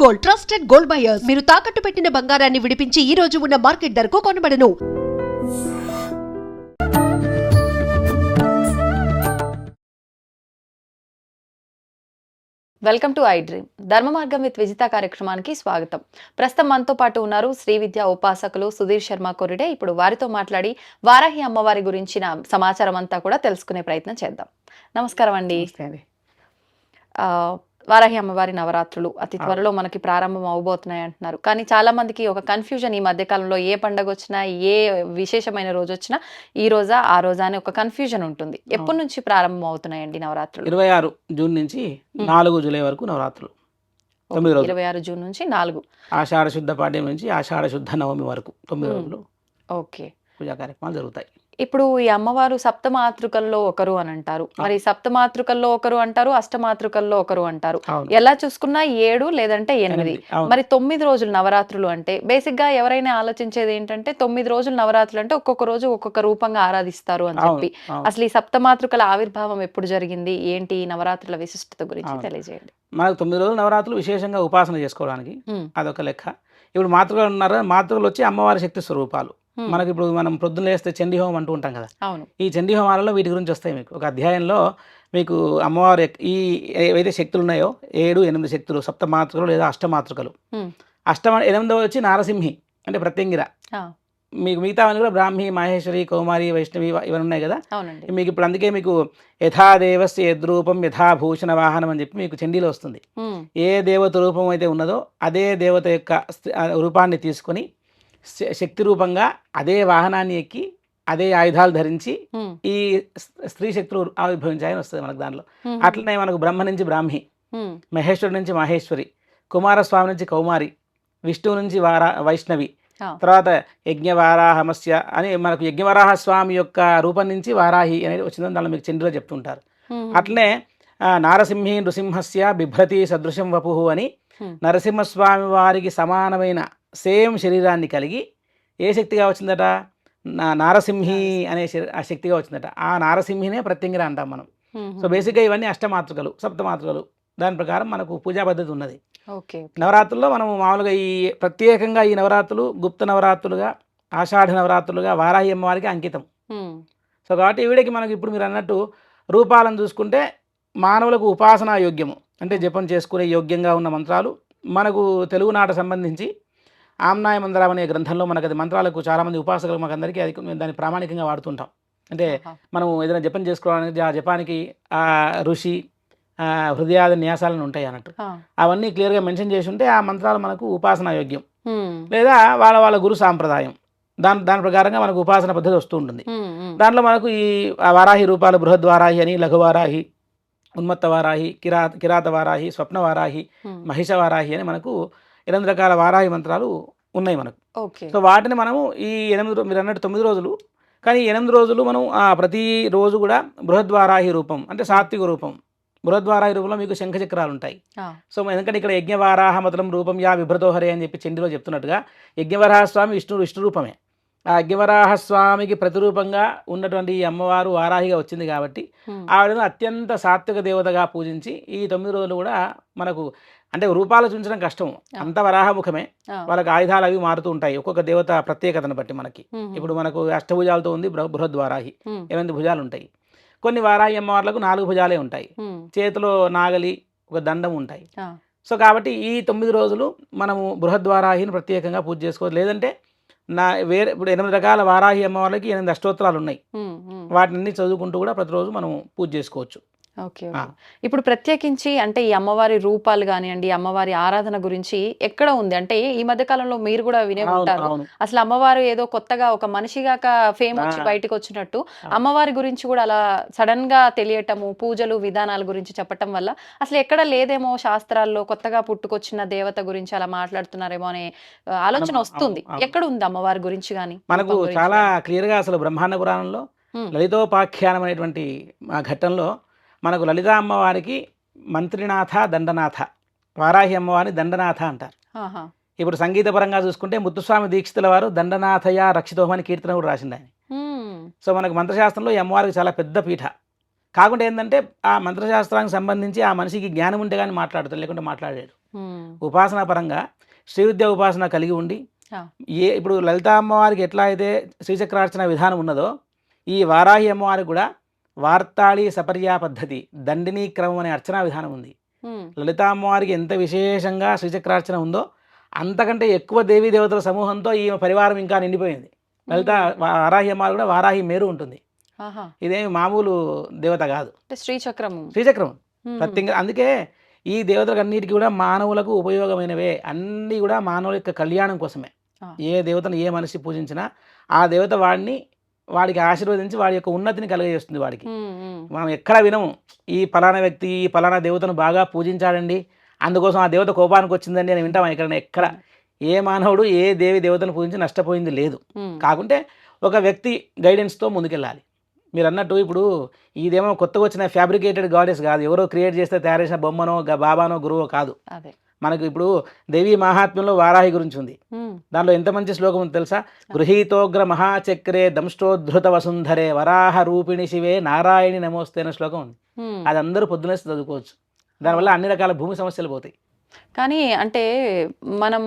Gold, trusted gold buyers. మీరు తాకట్టు పెట్టిన బంగారాన్ని విడిపించి ఈ రోజు ఉన్న మార్కెట్ ధరకు కొనబడను. Welcome to I dream. ధర్మ మార్గం విత్ విజిత కార్యక్రమానికి స్వాగతం. ప్రస్తుతం మనతో పాటు ఉన్నారు శ్రీ విద్యా ఉపాసకులు సుధీర్ శర్మ కొరిడే. ఇప్పుడు వారితో మాట్లాడి వారాహి అమ్మవారి గురించిన సమాచారం అంతా కూడా తెలుసుకునే ప్రయత్నం చేద్దాం. నమస్కారం అండి. వారాహి అమ్మవారి నవరాత్రులు అతి త్వరలో మనకి ప్రారంభం అవబోతున్నాయి అంటున్నారు. కానీ చాలా మందికి ఒక కన్ఫ్యూజన్ ఈ మధ్యకాలంలో, ఏ పండుగ వచ్చినా, ఏ విశేషమైన రోజు వచ్చినా ఈ రోజా ఆ రోజా అని ఒక కన్ఫ్యూజన్ ఉంటుంది. ఎప్పటి నుంచి ప్రారంభం అవుతున్నాయండి నవరాత్రులు? 26 జూన్ నుంచి 4 జూలై వరకు నవరాత్రులు. 26 జూన్ నుంచి 4 ఆషాఢ శుద్ధ పాడ్యం నుంచి ఆషాఢ శుద్ధ నవమి వరకు 9 రోజులు ఓకే పూజా కార్యక్రమాలు జరుగుతాయి. ఇప్పుడు ఈ అమ్మవారు సప్తమాతృకల్లో ఒకరు అని అంటారు. మరి సప్తమాతృకల్లో ఒకరు అంటారు, అష్టమాతృకల్లో ఒకరు అంటారు. ఎలా చూసుకున్నా 7 లేదంటే 8. మరి 9 రోజులు నవరాత్రులు అంటే బేసిక్ గా ఎవరైనా ఆలోచించేది ఏంటంటే 9 రోజులు నవరాత్రులు అంటే ఒక్కొక్క రోజు ఒక్కొక్క రూపంగా ఆరాధిస్తారు అని చెప్పి. అసలు ఈ సప్తమాతృకల ఆవిర్భావం ఎప్పుడు జరిగింది, ఏంటి ఈ నవరాత్రుల విశిష్టత గురించి తెలియజేయండి. మనకు 9 రోజులు నవరాత్రులు విశేషంగా ఉపాసన చేసుకోవడానికి అదొక లెక్క. ఇప్పుడు మాతృకలు ఉన్నారు, మాతృకలు వచ్చి అమ్మవారి శక్తి స్వరూపాలు. మనకి ఇప్పుడు మనం ప్రొద్దున లేస్తే చండీ హోమం అంటూ ఉంటాం కదా, ఈ చండీ హోమాలలో వీటి గురించి వస్తాయి. మీకు ఒక అధ్యాయంలో మీకు అమ్మవారి ఈ ఏవైతే శక్తులు ఉన్నాయో 7, 8 శక్తులు, సప్తమాతృకలు లేదా అష్టమాతృకలు. 8వ వచ్చి నారసింహి అంటే ప్రత్యంగిర. మీకు మిగతావన్నీ కూడా బ్రాహ్మి, మాహేశ్వరి, కౌమారి, వైష్ణవి ఇవన్నీ ఉన్నాయి కదా. మీకు ఇప్పుడు అందుకే మీకు యథాదేవస్య యద్రూపం యథాభూషణ వాహనం అని చెప్పి మీకు చండీలో వస్తుంది. ఏ దేవత రూపం అయితే ఉన్నదో అదే దేవత యొక్క రూపాన్ని తీసుకొని శక్తి రూపంగా అదే వాహనాన్ని ఎక్కి అదే ఆయుధాలు ధరించి ఈ స్త్రీ శక్తులు ఆవిర్భవించాయని వస్తుంది మనకు దానిలో. అట్లనే మనకు బ్రహ్మ నుంచి బ్రాహ్మి, మహేశ్వరి నుంచి మహేశ్వరి, కుమారస్వామి నుంచి కౌమారి, విష్ణువు నుంచి వైష్ణవి, తర్వాత యజ్ఞవారాహమస్య అని మనకు యజ్ఞవరాహ స్వామి యొక్క రూపం నుంచి వారాహి అనేది వచ్చిందని దానిలో మీకు చంద్రులో చెప్తుంటారు. అట్లనే నారసింహి నృసింహస్య బిభ్రతి సదృశం వపుహు అని నరసింహస్వామి వారికి సమానమైన సేమ్ శరీరాన్ని కలిగి ఏ శక్తిగా వచ్చిందట, నారసింహి అనే ఆ శక్తిగా వచ్చిందట. ఆ నారసింహినే ప్రత్యంగిర అంటాం మనం. సో బేసిక్గా ఇవన్నీ అష్టమాతృకలు, సప్తమాతృకలు. దాని ప్రకారం మనకు పూజా పద్ధతి ఉన్నది. నవరాత్రుల్లో మనం మామూలుగా ఈ ప్రత్యేకంగా ఈ నవరాత్రులు గుప్త నవరాత్రులుగా, ఆషాఢ నవరాత్రులుగా వారాహి అమ్మవారికి అంకితం. సో కాబట్టి ఈవిడకి మనకి ఇప్పుడు మీరు అన్నట్టు రూపాలను చూసుకుంటే మానవులకు ఉపాసనా యోగ్యము అంటే జపం చేసుకునే యోగ్యంగా ఉన్న మంత్రాలు మనకు తెలుగునాట సంబంధించి ఆమ్నాయ మంత్రం అనే గ్రంథంలో మనకు అది మంత్రాలకు చాలామంది ఉపాసకులు మాకు అందరికీ అది దాన్ని ప్రామాణికంగా వాడుతుంటాం. అంటే మనం ఏదైనా జపం చేసుకోవడానికి ఆ జపానికి ఆ ఋషి హృదయాది న్యాసాలను ఉంటాయి అన్నట్టు అవన్నీ క్లియర్గా మెన్షన్ చేసి ఉంటే ఆ మంత్రాలు మనకు ఉపాసనా యోగ్యం. లేదా వాళ్ళ గురు సాంప్రదాయం దాని ప్రకారంగా మనకు ఉపాసన పద్ధతి వస్తూ ఉంటుంది. దాంట్లో మనకు ఈ వారాహి రూపాలు బృహద్వారాహి అని, లఘువారాహి, ఉన్మత్త వారాహి, కిరాత వారాహి, స్వప్న వారాహి, మహిష వారాహి అని మనకు 8 రకాల వారాహి మంత్రాలు ఉన్నాయి మనకు. సో వాటిని మనము ఈ 8 మీరు అన్నట్టు 9 రోజులు, కానీ 8 రోజులు మనం ప్రతి రోజు కూడా బృహద్వారాహి రూపం అంటే సాత్విక రూపం. బృహద్వారాహి రూపంలో మీకు శంఖచక్రాలు ఉంటాయి. సో ఎందుకంటే ఇక్కడ యజ్ఞవారాహ మొదలం రూపం యా విభ్రతోహరే అని చెప్పి చండీలో చెప్తున్నట్టుగా యజ్ఞవరాహస్వామి విష్ణు రూపమే. ఆ యజ్ఞవరాహస్వామికి ప్రతిరూపంగా ఉన్నటువంటి ఈ అమ్మవారు వారాహిగా వచ్చింది కాబట్టి ఆవిడను అత్యంత సాత్విక దేవతగా పూజించి ఈ 9 రోజులు కూడా మనకు అంటే రూపాలు చూపించడం కష్టం, అంత వరాహముఖమే. వాళ్ళకి ఆయుధాలు అవి మారుతూ ఉంటాయి ఒక్కొక్క దేవత ప్రత్యేకతను బట్టి. మనకి ఇప్పుడు మనకు అష్టభుజాలతో ఉంది బృహద్వారాహి, 8 భుజాలు ఉంటాయి. కొన్ని వారాహి అమ్మవార్లకు 4 భుజాలే ఉంటాయి, చేతిలో నాగలి, ఒక దండం ఉంటాయి. సో కాబట్టి ఈ 9 రోజులు మనము బృహద్వారాహిని ప్రత్యేకంగా పూజ చేసుకోవచ్చు. లేదంటే వేరే ఇప్పుడు 8 రకాల వారాహి అమ్మవార్లకి 8 అష్టోత్తరాలు ఉన్నాయి, వాటిని చదువుకుంటూ కూడా ప్రతిరోజు మనం పూజ చేసుకోవచ్చు. ఓకే. ఇప్పుడు ప్రత్యేకించి అంటే ఈ అమ్మవారి రూపాలు కానివ్వండి, అమ్మవారి ఆరాధన గురించి ఎక్కడ ఉంది అంటే ఈ మధ్య కాలంలో మీరు కూడా వినే ఉంటారు, అసలు అమ్మవారు ఏదో కొత్తగా ఒక మనిషిగాక ఫేమ్ వచ్చి బయటకు వచ్చినట్టు అమ్మవారి గురించి కూడా అలా సడన్ గా తెలియటము, పూజలు విధానాల గురించి చెప్పటం వల్ల అసలు ఎక్కడ లేదేమో శాస్త్రాల్లో కొత్తగా పుట్టుకొచ్చిన దేవత గురించి అలా మాట్లాడుతున్నారేమో అనే ఆలోచన వస్తుంది. ఎక్కడ ఉంది అమ్మవారి గురించి కానీ? మనకు చాలా క్లియర్ గా అసలు బ్రహ్మాండ పురాణంలో లలితోపాఖ్యానం అనేటువంటి ఘట్టంలో మనకు లలిత అమ్మవారికి మంత్రినాథ, దండనాథ, వారాహి అమ్మవారిని దండనాథ అంటారు. ఇప్పుడు సంగీతపరంగా చూసుకుంటే ముత్తుస్వామి దీక్షితుల వారు దండనాథయ రక్షితోహం అని కీర్తన కూడా రాసింది ఆయన. సో మనకు మంత్రశాస్త్రంలో ఈ అమ్మవారికి చాలా పెద్ద పీఠ. కాకుండా ఏంటంటే ఆ మంత్రశాస్త్రానికి సంబంధించి ఆ మనిషికి జ్ఞానం ఉంటే కానీ మాట్లాడతాడు, లేకుంటే మాట్లాడాడు. ఉపాసనా పరంగా శ్రీవిద్య ఉపాసన కలిగి ఉండి ఆ. ఇప్పుడు లలితా అమ్మవారికి ఎట్లా అయితే శ్రీచక్రార్చన విధానం ఉన్నదో ఈ వారాహి అమ్మవారికి కూడా వార్తాళి సపర్యా పద్ధతి దండినీ క్రమం అనే అర్చనా విధానం ఉంది. లలితా అమ్మవారికి ఎంత విశేషంగా శ్రీచక్రార్చన ఉందో అంతకంటే ఎక్కువ దేవీ దేవతల సమూహంతో ఈ పరివారం ఇంకా నిండిపోయింది. లలిత వారాహి అమ్మవారు కూడా వారాహి మేరు ఉంటుంది. ఇదేమి మామూలు దేవత కాదు, శ్రీచక్రం ప్రత్యేకంగా. అందుకే ఈ దేవతలకు అన్నిటికీ కూడా మానవులకు ఉపయోగమైనవే, అన్నీ కూడా మానవుల యొక్క కళ్యాణం కోసమే. ఏ దేవతను ఏ మనిషి పూజించినా ఆ దేవత వాడికి ఆశీర్వదించి వాడి యొక్క ఉన్నతిని కలిగజేస్తుంది. వాడికి మనం ఎక్కడ వినము ఈ ఫలానా వ్యక్తి ఈ ఫలానా దేవతను బాగా పూజించాడండి అందుకోసం ఆ దేవత కోపానికి వచ్చిందండి అని వింటాం. ఎక్కడ ఏ మానవుడు ఏ దేవి దేవతను పూజించి నష్టపోయింది లేదు. కాకుంటే ఒక వ్యక్తి గైడెన్స్తో ముందుకెళ్ళాలి. మీరు అన్నట్టు ఇప్పుడు ఇదేమో కొత్తగా వచ్చిన ఫ్యాబ్రికేటెడ్ గాడెస్ కాదు, ఎవరో క్రియేట్ చేస్తే తయారు చేసిన బొమ్మనో బాబానో గురువో కాదు. మనకు ఇప్పుడు దేవీ మహాత్మ్యంలో వారాహి గురించి ఉంది. దానిలో ఎంత మంచి శ్లోకం ఉంది తెలుసా? గృహీతోగ్ర మహాచక్రే దంష్టోద్ధృత వసుంధరే వరాహ రూపిణి శివే నారాయణి నమోస్తే అనే శ్లోకం ఉంది. అది అందరూ పొద్దునే చదువుకోవచ్చు. దానివల్ల అన్ని రకాల భూమి సమస్యలు పోతాయి. కానీ అంటే మనం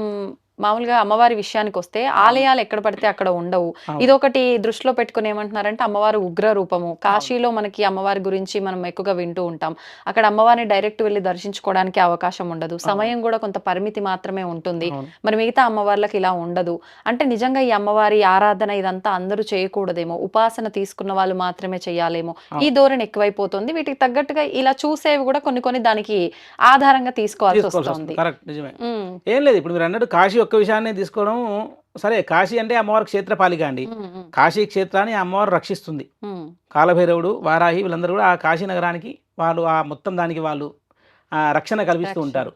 మామూలుగా అమ్మవారి విషయానికి వస్తే ఆలయాలు ఎక్కడ పడితే అక్కడ ఉండవు. ఇదొకటి దృష్టిలో పెట్టుకుని ఏమంటున్నారంటే అమ్మవారు ఉగ్ర రూపము. కాశీలో మనకి అమ్మవారి గురించి మనం ఎక్కువగా వింటూ ఉంటాం. అక్కడ అమ్మవారిని డైరెక్ట్ వెళ్ళి దర్శించుకోవడానికి అవకాశం ఉండదు, సమయం కూడా కొంత పరిమితి మాత్రమే ఉంటుంది. మరి మిగతా అమ్మవార్లకు ఇలా ఉండదు. అంటే నిజంగా ఈ అమ్మవారి ఆరాధన ఇదంతా అందరూ చేయకూడదేమో, ఉపాసన తీసుకున్న వాళ్ళు మాత్రమే చేయాలేమో, ఈ ధోరణి ఎక్కువైపోతుంది. వీటికి తగ్గట్టుగా ఇలా చూసేవి కూడా కొన్ని దానికి ఆధారంగా తీసుకోవాల్సి వస్తుంది. ఏం లేదు, ఇప్పుడు మీరు అన్నట్టు కాశీ ఒక్క విషయాన్ని తీసుకోవడం సరే. కాశీ అంటే అమ్మవారి క్షేత్రపాలిక అండి. కాశీ క్షేత్రాన్ని అమ్మవారు రక్షిస్తుంది. కాలభైరవుడు వారాహి వీళ్ళందరూ కూడా ఆ కాశీ నగరానికి వాళ్ళు ఆ మొత్తం దానికి వాళ్ళు రక్షణ కల్పిస్తూ ఉంటారు.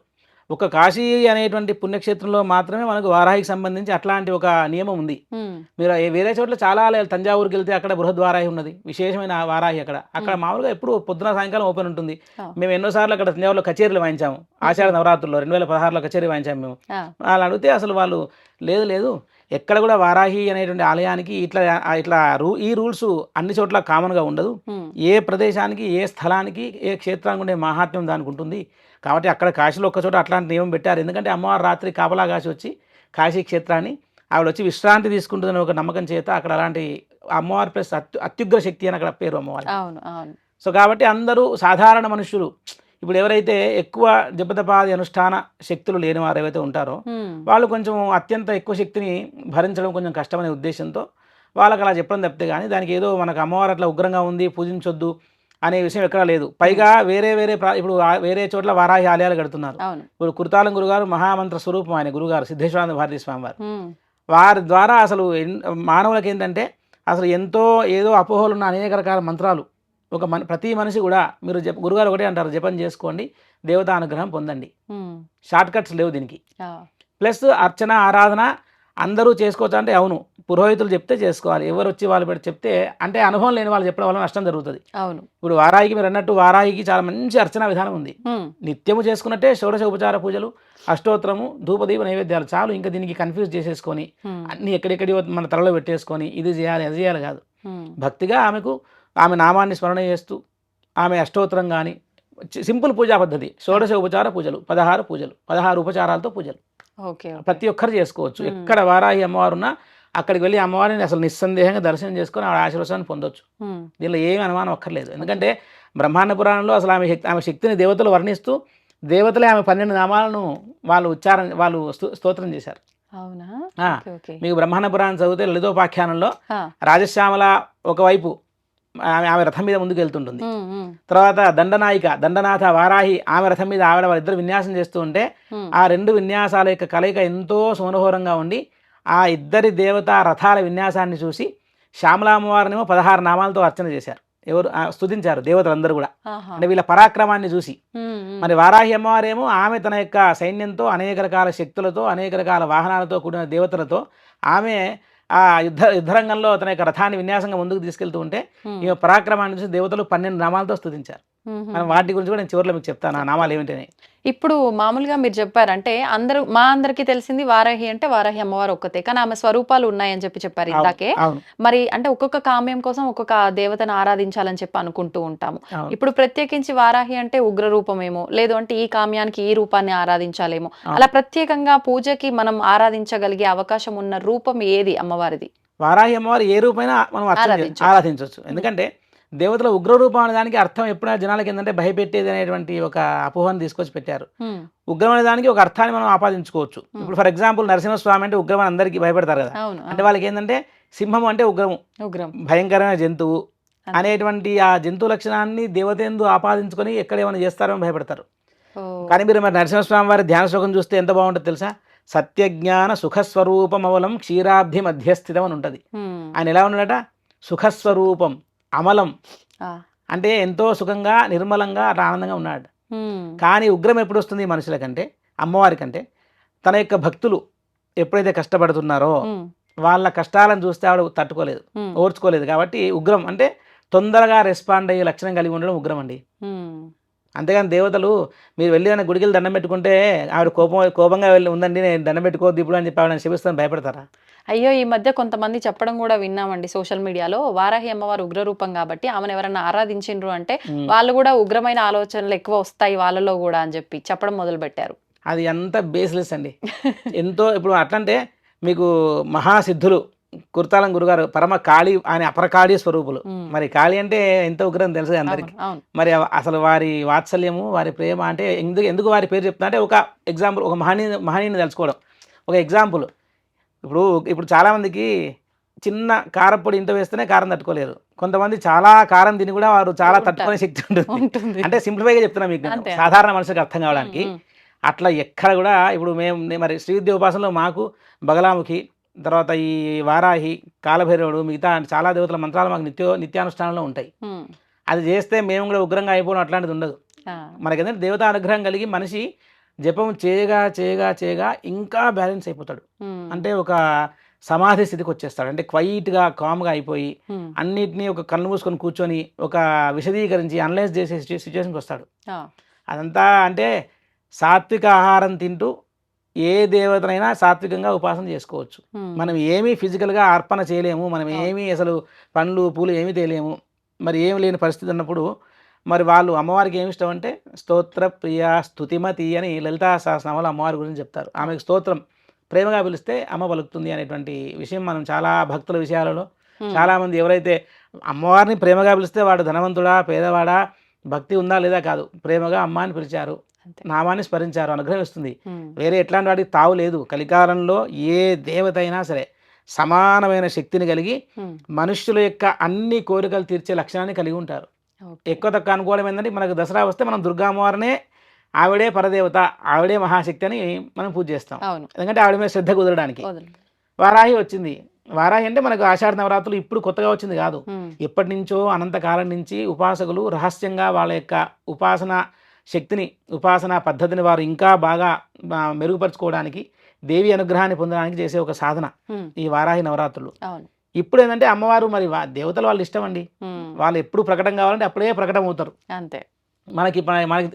ఒక కాశీ అనేటువంటి పుణ్యక్షేత్రంలో మాత్రమే మనకు వారాహికి సంబంధించి అట్లాంటి ఒక నియమం ఉంది. మీరు వేరే చోట్ల చాలా ఆలయాలు, తంజావూరుకి వెళ్తే అక్కడ బృహద్వారాహి ఉన్నది, విశేషమైన వారాహి. అక్కడ మామూలుగా ఎప్పుడు పొద్దున సాయంకాలం ఓపెన్ ఉంటుంది. మేము ఎన్నోసార్లు అక్కడ తంజావూరులో కచేరీలు వాయించాము. ఆషాఢ నవరాత్రుల్లో 2016లో కచేరీ వాయించాము మేము. వాళ్ళు అడిగితే అసలు వాళ్ళు లేదు ఎక్కడ కూడా వారాహి అనేటువంటి ఆలయానికి ఇట్లా ఈ రూల్స్ అన్ని చోట్ల కామన్గా ఉండదు. ఏ ప్రదేశానికి ఏ స్థలానికి ఏ క్షేత్రానికి ఉండే మహాత్మ్యం దానికి ఉంటుంది. కాబట్టి అక్కడ కాశీలో ఒక్క చోట అట్లాంటి నియమం పెట్టారు. ఎందుకంటే అమ్మవారు రాత్రి కాపలా కాశీ వచ్చి కాశీ క్షేత్రాన్ని ఆవిడ వచ్చి విశ్రాంతి తీసుకుంటుందని ఒక నమ్మకం చేత అక్కడ అలాంటి అమ్మవారి ప్లస్ అత్యుగ్ర శక్తి అని అక్కడ పేరు అమ్మవారి. సో కాబట్టి అందరూ సాధారణ మనుషులు ఇప్పుడు ఎవరైతే ఎక్కువ జపతపాది అనుష్ఠాన శక్తులు లేని వారు ఏవైతే ఉంటారో వాళ్ళు కొంచెం అత్యంత ఎక్కువ శక్తిని భరించడం కొంచెం కష్టమనే ఉద్దేశంతో వాళ్ళకి అలా చెప్పడం తప్పితే కానీ దానికి ఏదో మనకు అమ్మవారు అట్లా ఉగ్రంగా ఉంది పూజించొద్దు అనే విషయం ఎక్కడా లేదు. పైగా వేరే ఇప్పుడు వేరే చోట్ల వారాహి ఆలయాలు కడుతున్నారు. ఇప్పుడు కుర్తాలం గురుగారు మహామంత్ర స్వరూపం ఆయన గురుగారు సిద్ధేశ్వరానంద భారతీ స్వామి వారు. వారి ద్వారా అసలు మానవులకి ఏంటంటే అసలు ఎంతో ఏదో అపోహలు ఉన్న అనేక రకాల మంత్రాలు ప్రతి మనిషి కూడా మీరు గురుగారు ఒకటే అంటారు, జపం చేసుకోండి, దేవతా అనుగ్రహం పొందండి. షార్ట్ కట్స్ లేవు దీనికి. ప్లస్ అర్చన ఆరాధన అందరూ చేసుకోవచ్చు అంటే అవును, పురోహితులు చెప్తే చేసుకోవాలి. ఎవరు వచ్చి వాళ్ళు పెట్టి చెప్తే అంటే అనుభవం లేని వాళ్ళు చెప్పడం వల్ల నష్టం జరుగుతుంది. అవును, ఇప్పుడు వారాహికి మీరు అన్నట్టు వారాహికి చాలా మంచి అర్చన విధానం ఉంది. నిత్యము చేసుకున్నట్టే షోడశ ఉపచార పూజలు, అష్టోత్తరము, ధూపదీప నైవేద్యాలు చాలు. ఇంకా దీనికి కన్ఫ్యూజ్ చేసేసుకొని అన్ని ఎక్కడెక్కడి మన తలలో పెట్టేసుకొని ఇది చేయాలి అది చేయాలి కాదు. భక్తిగా ఆమె నామాన్ని స్మరణ చేస్తూ ఆమె అష్టోత్తరం కానీ సింపుల్ పూజా పద్ధతి, షోడశ ఉపచార పూజలు 16 పూజలు 16 ఉపచారాలతో పూజలు ప్రతి ఒక్కరు చేసుకోవచ్చు. ఎక్కడ వారాహి అమ్మవారు ఉన్నా అక్కడికి వెళ్ళి అమ్మవారిని అసలు నిస్సందేహంగా దర్శనం చేసుకొని ఆవిడ ఆశీర్వాదాన్ని పొందొచ్చు. దీనిలో ఏమీ అనుమానం అక్కర్లేదు. ఎందుకంటే బ్రహ్మాండ పురాణంలో అసలు ఆమె శక్తిని దేవతలు వర్ణిస్తూ దేవతలే ఆమె 12 నామాలను వాళ్ళు స్తోత్రం చేశారు. మీకు బ్రహ్మాండ పురాణం చదివితే లలితోపాఖ్యానంలో రాజశ్యామల ఒకవైపు ఆమె రథం మీద ముందుకు వెళ్తుంటుంది. తర్వాత దండనాథ వారాహి ఆమె రథం మీద వాళ్ళిద్దరు విన్యాసం చేస్తూ ఉంటే ఆ 2 విన్యాసాల యొక్క కలయిక ఎంతో సుమనోహరంగా ఉండి ఆ ఇద్దరి దేవతా రథాల విన్యాసాన్ని చూసి శ్యామలామ్మవారినేమో 16 నామాలతో అర్చన చేశారు. ఎవరు స్తుతించారు దేవతలందరూ కూడా. అంటే వీళ్ళ పరాక్రమాన్ని చూసి. మరి వారాహి అమ్మవారేమో ఆమె తన యొక్క సైన్యంతో అనేక రకాల శక్తులతో అనేక రకాల వాహనాలతో కూడిన దేవతలతో ఆమె ఆ యుద్ధరంగంలో తన యొక్క రథాన్ని విన్యాసంగా ముందుకు తీసుకెళ్తూ ఉంటే ఈ పరాక్రమాన్ని చూసి దేవతలు 12 నామాలతో స్తుతించారు. మనం వాటి గురించి కూడా నేను చివరిలో మీకు చెప్తాను ఆ నామాలు ఏమిటని. ఇప్పుడు మామూలుగా మీరు చెప్పారు అంటే అందరికీ తెలిసింది వారాహి అంటే వారాహి అమ్మవారు ఒక్కతే, కానీ ఆమె స్వరూపాలు ఉన్నాయని చెప్పారు ఇందాకే. మరి అంటే ఒక్కొక్క కామ్యం కోసం ఒక్కొక్క దేవతను ఆరాధించాలని చెప్పి అనుకుంటూ ఉంటాము. ఇప్పుడు ప్రత్యేకించి వారాహి అంటే ఉగ్ర రూపమేమో, లేదు అంటే ఈ కామ్యానికి ఈ రూపాన్ని ఆరాధించాలేమో, అలా ప్రత్యేకంగా పూజకి మనం ఆరాధించగలిగే అవకాశం ఉన్న రూపం ఏది అమ్మవారిది? వారాహి అమ్మవారు ఏ రూపైనా మనం ఆరాధించవచ్చు. ఎందుకంటే దేవతల ఉగ్ర రూపం అనే దానికి అర్థం ఎప్పుడైనా జనాలకి ఏంటంటే భయపెట్టేది అనేటువంటి ఒక అపోహను తీసుకొచ్చి పెట్టారు. ఉగ్రమైన దానికి ఒక అర్థాన్ని మనం ఆపాదించుకోవచ్చు. ఇప్పుడు ఫర్ ఎగ్జాంపుల్ నరసింహస్వామి అంటే ఉగ్రం అందరికీ భయపడతారు కదా. అంటే వాళ్ళకి ఏంటంటే సింహం అంటే ఉగ్రం, భయంకరమైన జంతువు అనేటువంటి ఆ జంతు లక్షణాన్ని దేవతేందు ఆపాదించుకొని ఎక్కడేమైనా చేస్తారో భయపడతారు. కానీ మీరు మరి నరసింహస్వామి వారి ధ్యాన శ్లోకం చూస్తే ఎంత బాగుంటుంది తెలుసా? సత్యజ్ఞాన సుఖస్వరూపమవలం క్షీరాబ్ధి మధ్యస్థితం అని ఉంటుంది. ఆయన ఎలా ఉన్నాడట? సుఖస్వరూపం, అమలం, అంటే ఎంతో సుఖంగా నిర్మలంగా ఆనందంగా ఉన్నాడు. కానీ ఉగ్రం ఎప్పుడు వస్తుంది మనుషుల కంటే, అమ్మవారి కంటే? తన యొక్క భక్తులు ఎప్పుడైతే కష్టపడుతున్నారో వాళ్ళ కష్టాలను చూస్తే ఆవిడ తట్టుకోలేదు, ఓర్చుకోలేదు. కాబట్టి ఉగ్రం అంటే తొందరగా రెస్పాండ్ అయ్యే లక్షణం కలిగి ఉండడం ఉగ్రం అండి. అంతేగాని దేవతలు మీరు వెళ్ళి ఏదైనా గుడికి దండం పెట్టుకుంటే ఆవిడ కోపంగా వెళ్ళి ఉందండి నేను దండం పెట్టుకోవద్దు ఇప్పుడు అని చెప్పి ఆవిడ శపిస్తాను భయపడతారా? అయ్యో, ఈ మధ్య కొంతమంది చెప్పడం కూడా విన్నామండి సోషల్ మీడియాలో, వారాహి అమ్మవారు ఉగ్ర రూపం కాబట్టి ఆమెను ఎవరన్నా ఆరాధించిండ్రు అంటే వాళ్ళు కూడా ఉగ్రమైన ఆలోచనలు ఎక్కువ వస్తాయి వాళ్ళలో కూడా అని చెప్పి చెప్పడం మొదలు పెట్టారు. అది అంత బేస్లెస్ అండి. ఎంతో ఇప్పుడు అట్లంటే మీకు మహాసిద్ధులు కుర్తాలం గురుగారు పరమ కాళీ ఆయన అపరకాళీ స్వరూపులు. మరి కాళీ అంటే ఎంత ఉగ్రం తెలుసు అందరికి. మరి అసలు వారి వాత్సల్యము, వారి ప్రేమ అంటే ఎందుకు వారి పేరు చెప్తున్నా అంటే ఒక ఎగ్జాంపుల్, ఒక మహనీయుని తెలుసుకోవడం ఒక ఎగ్జాంపుల్. ఇప్పుడు చాలామందికి చిన్న కారపొడి ఇంత వేస్తేనే కారం తట్టుకోలేరు. కొంతమంది చాలా కారం తిని కూడా వారు చాలా తట్టుకునే శక్తి ఉంటుంది. అంటే సింప్లిఫైగా చెప్తున్నా మీకు, సాధారణ మనుషులకు అర్థం కావడానికి. అట్లా ఎక్కడ కూడా ఇప్పుడు మరి శ్రీ విద్య ఉపాసనలో మాకు బగలాముఖి, తర్వాత ఈ వారాహి, కాలభైరవుడు, మిగతా చాలా దేవతల మంత్రాలు మాకు నిత్యానుష్ఠానంలో ఉంటాయి. అది చేస్తే మేము కూడా ఉగ్రంగా అయిపోవడం అట్లాంటిది ఉండదు. మనకేంటంటే దేవతా అనుగ్రహం కలిగి మనిషి జపం చేయగా చేయగా చేయగా ఇంకా బ్యాలెన్స్ అయిపోతాడు. అంటే ఒక సమాధి స్థితికి వచ్చేస్తాడు. అంటే క్వైట్గా కామ్గా అయిపోయి అన్నిటినీ ఒక కళ్ళు మూసుకొని కూర్చొని ఒక విశదీకరించి అనలైజ్ చేసే సిచ్యువేషన్కి వస్తాడు. అదంతా అంటే సాత్విక ఆహారం తింటూ ఏ దేవతనైనా సాత్వికంగా ఉపాసన చేసుకోవచ్చు. మనం ఏమీ ఫిజికల్గా అర్పణ చేయలేము, మనం ఏమీ అసలు పండ్లు పూలు ఏమీ తేలేము, మరి ఏమి లేని పరిస్థితి ఉన్నప్పుడు మరి వాళ్ళు అమ్మవారికి ఏమి ఇష్టం అంటే స్తోత్ర ప్రియ స్తుతిమతి అని లలితా సహస్రనామాలు అమ్మవారి గురించి చెప్తారు. ఆమెకు స్తోత్రం ప్రేమగా పిలిస్తే అమ్మ పలుకుతుంది అనేటువంటి విషయం మనం చాలా భక్తుల విషయాలలో చాలామంది ఎవరైతే అమ్మవారిని ప్రేమగా పిలిస్తే వాడు ధనవంతుడా పేదవాడా భక్తి ఉందా లేదా కాదు, ప్రేమగా అమ్మాని పిలిచారు, నామాన్ని స్మరించారు, అనుగ్రహిస్తుంది. వేరే ఎట్లాంటి వాడికి తావు లేదు. కలికాలంలో ఏ దేవత అయినా సరే సమానమైన శక్తిని కలిగి మనుష్యుల యొక్క అన్ని కోరికలు తీర్చే లక్షణాన్ని కలిగి ఉంటారు. ఎక్కువ తక్కువ అనుకోవడం ఏంటంటే మనకు దసరా వస్తే మనం దుర్గామ్మవారినే ఆవిడే పరదేవత, ఆవిడే మహాశక్తి అని మనం పూజ చేస్తాం. ఎందుకంటే ఆవిడ మీద శ్రద్ధ కుదరడానికి. వారాహి వచ్చింది. వారాహి అంటే మనకు ఆషాఢ నవరాత్రులు ఇప్పుడు కొత్తగా వచ్చింది కాదు, ఎప్పటి నుంచో అనంతకాలం నుంచి ఉపాసకులు రహస్యంగా వాళ్ళ యొక్క ఉపాసన శక్తిని, ఉపాసనా పద్ధతిని వారు ఇంకా బాగా మెరుగుపరుచుకోవడానికి, దేవి అనుగ్రహాన్ని పొందడానికి చేసే ఒక సాధన ఈ వారాహి నవరాత్రులు. ఇప్పుడు ఏంటంటే అమ్మవారు మరి దేవతలు వాళ్ళు ఇష్టం అండి, వాళ్ళు ఎప్పుడు ప్రకటన కావాలంటే అప్పుడే ప్రకటన అవుతారు. అంతే.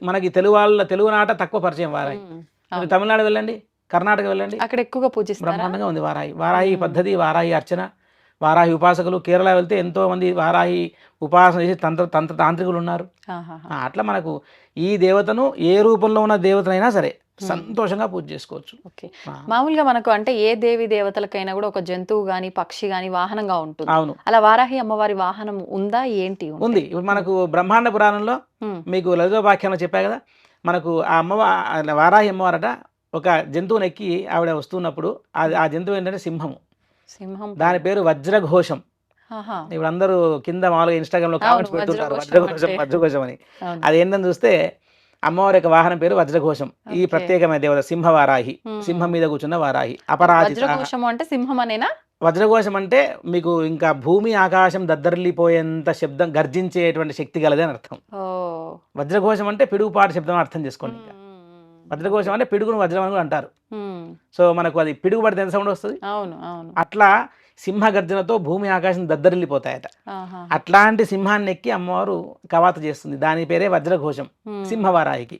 మనకి తెలుగు నాట తక్కువ పరిచయం వారాహి. తమిళనాడు వెళ్ళండి, కర్ణాటక వెళ్ళండి, అక్కడ ఎక్కువగా పూజిస్తారు, బ్రహ్మాండంగా ఉంది వారాహి పద్ధతి, వారాహి అర్చన, వారాహి ఉపాసకులు. కేరళ వెళ్తే ఎంతో మంది వారాహి ఉపాసన చేసి తంత్ర తాంత్రికులు ఉన్నారు. అట్లా మనకు ఈ దేవతను ఏ రూపంలో ఉన్న దేవతనైనా సరే సంతోషంగా పూజ చేసుకోవచ్చు. ఓకే. మామూలుగా మనకు అంటే ఏ దేవి దేవతలకైనా కూడా ఒక జంతువు గాని పక్షి గాని వాహనంగా ఉంటుంది. అవును. అలా వారాహి అమ్మవారి వాహనం ఉందా ఏంటి? ఉంది. ఇప్పుడు మనకు బ్రహ్మాండ పురాణంలో మీకు లలితోపాఖ్యానంలో చెప్పా కదా, మనకు ఆ వారాహి అమ్మవారట ఒక జంతువుని ఎక్కి ఆవిడ వస్తున్నప్పుడు ఆ జంతువు ఏంటంటే సింహం. దాని పేరు వజ్రఘోషం. ఇప్పుడు అందరూ కింద మామూలుగా ఇన్స్టాగ్రామ్ లో కామెంట్స్ పెడుతుంటారు వజ్రఘోషం అని. అది ఏంటని చూస్తే అమ్మవారి యొక్క వాహనం పేరు వజ్రఘోషం. ఈ ప్రత్యేకమైన దేవత సింహవారాహి, సింహం మీద కూర్చున్న వారాహి. అపరాజిత అంటే సింహం అనేనా? వజ్రఘోషం అంటే మీకు ఇంకా భూమి ఆకాశం దద్దరిల్లిపోయేంత శబ్దం, గర్జించేటువంటి శక్తి గలది అని అర్థం. వజ్రఘోషం అంటే పిడుగుపాటు శబ్దం అర్థం చేసుకోండి. వజ్రఘోషం అంటే పిడుగును వజ్రం అని కూడా అంటారు. సో మనకు అది పిడుగుపడితే ఎంత సౌండ్ వస్తుంది, అవును అవును. అట్లా సింహ గర్జనతో భూమి ఆకాశం దద్దరిల్లిపోతాయట. అట్లాంటి సింహాన్ని ఎక్కి అమ్మవారు కవాత చేస్తుంది, దాని పేరే వజ్రఘోషం సింహవారాహికి.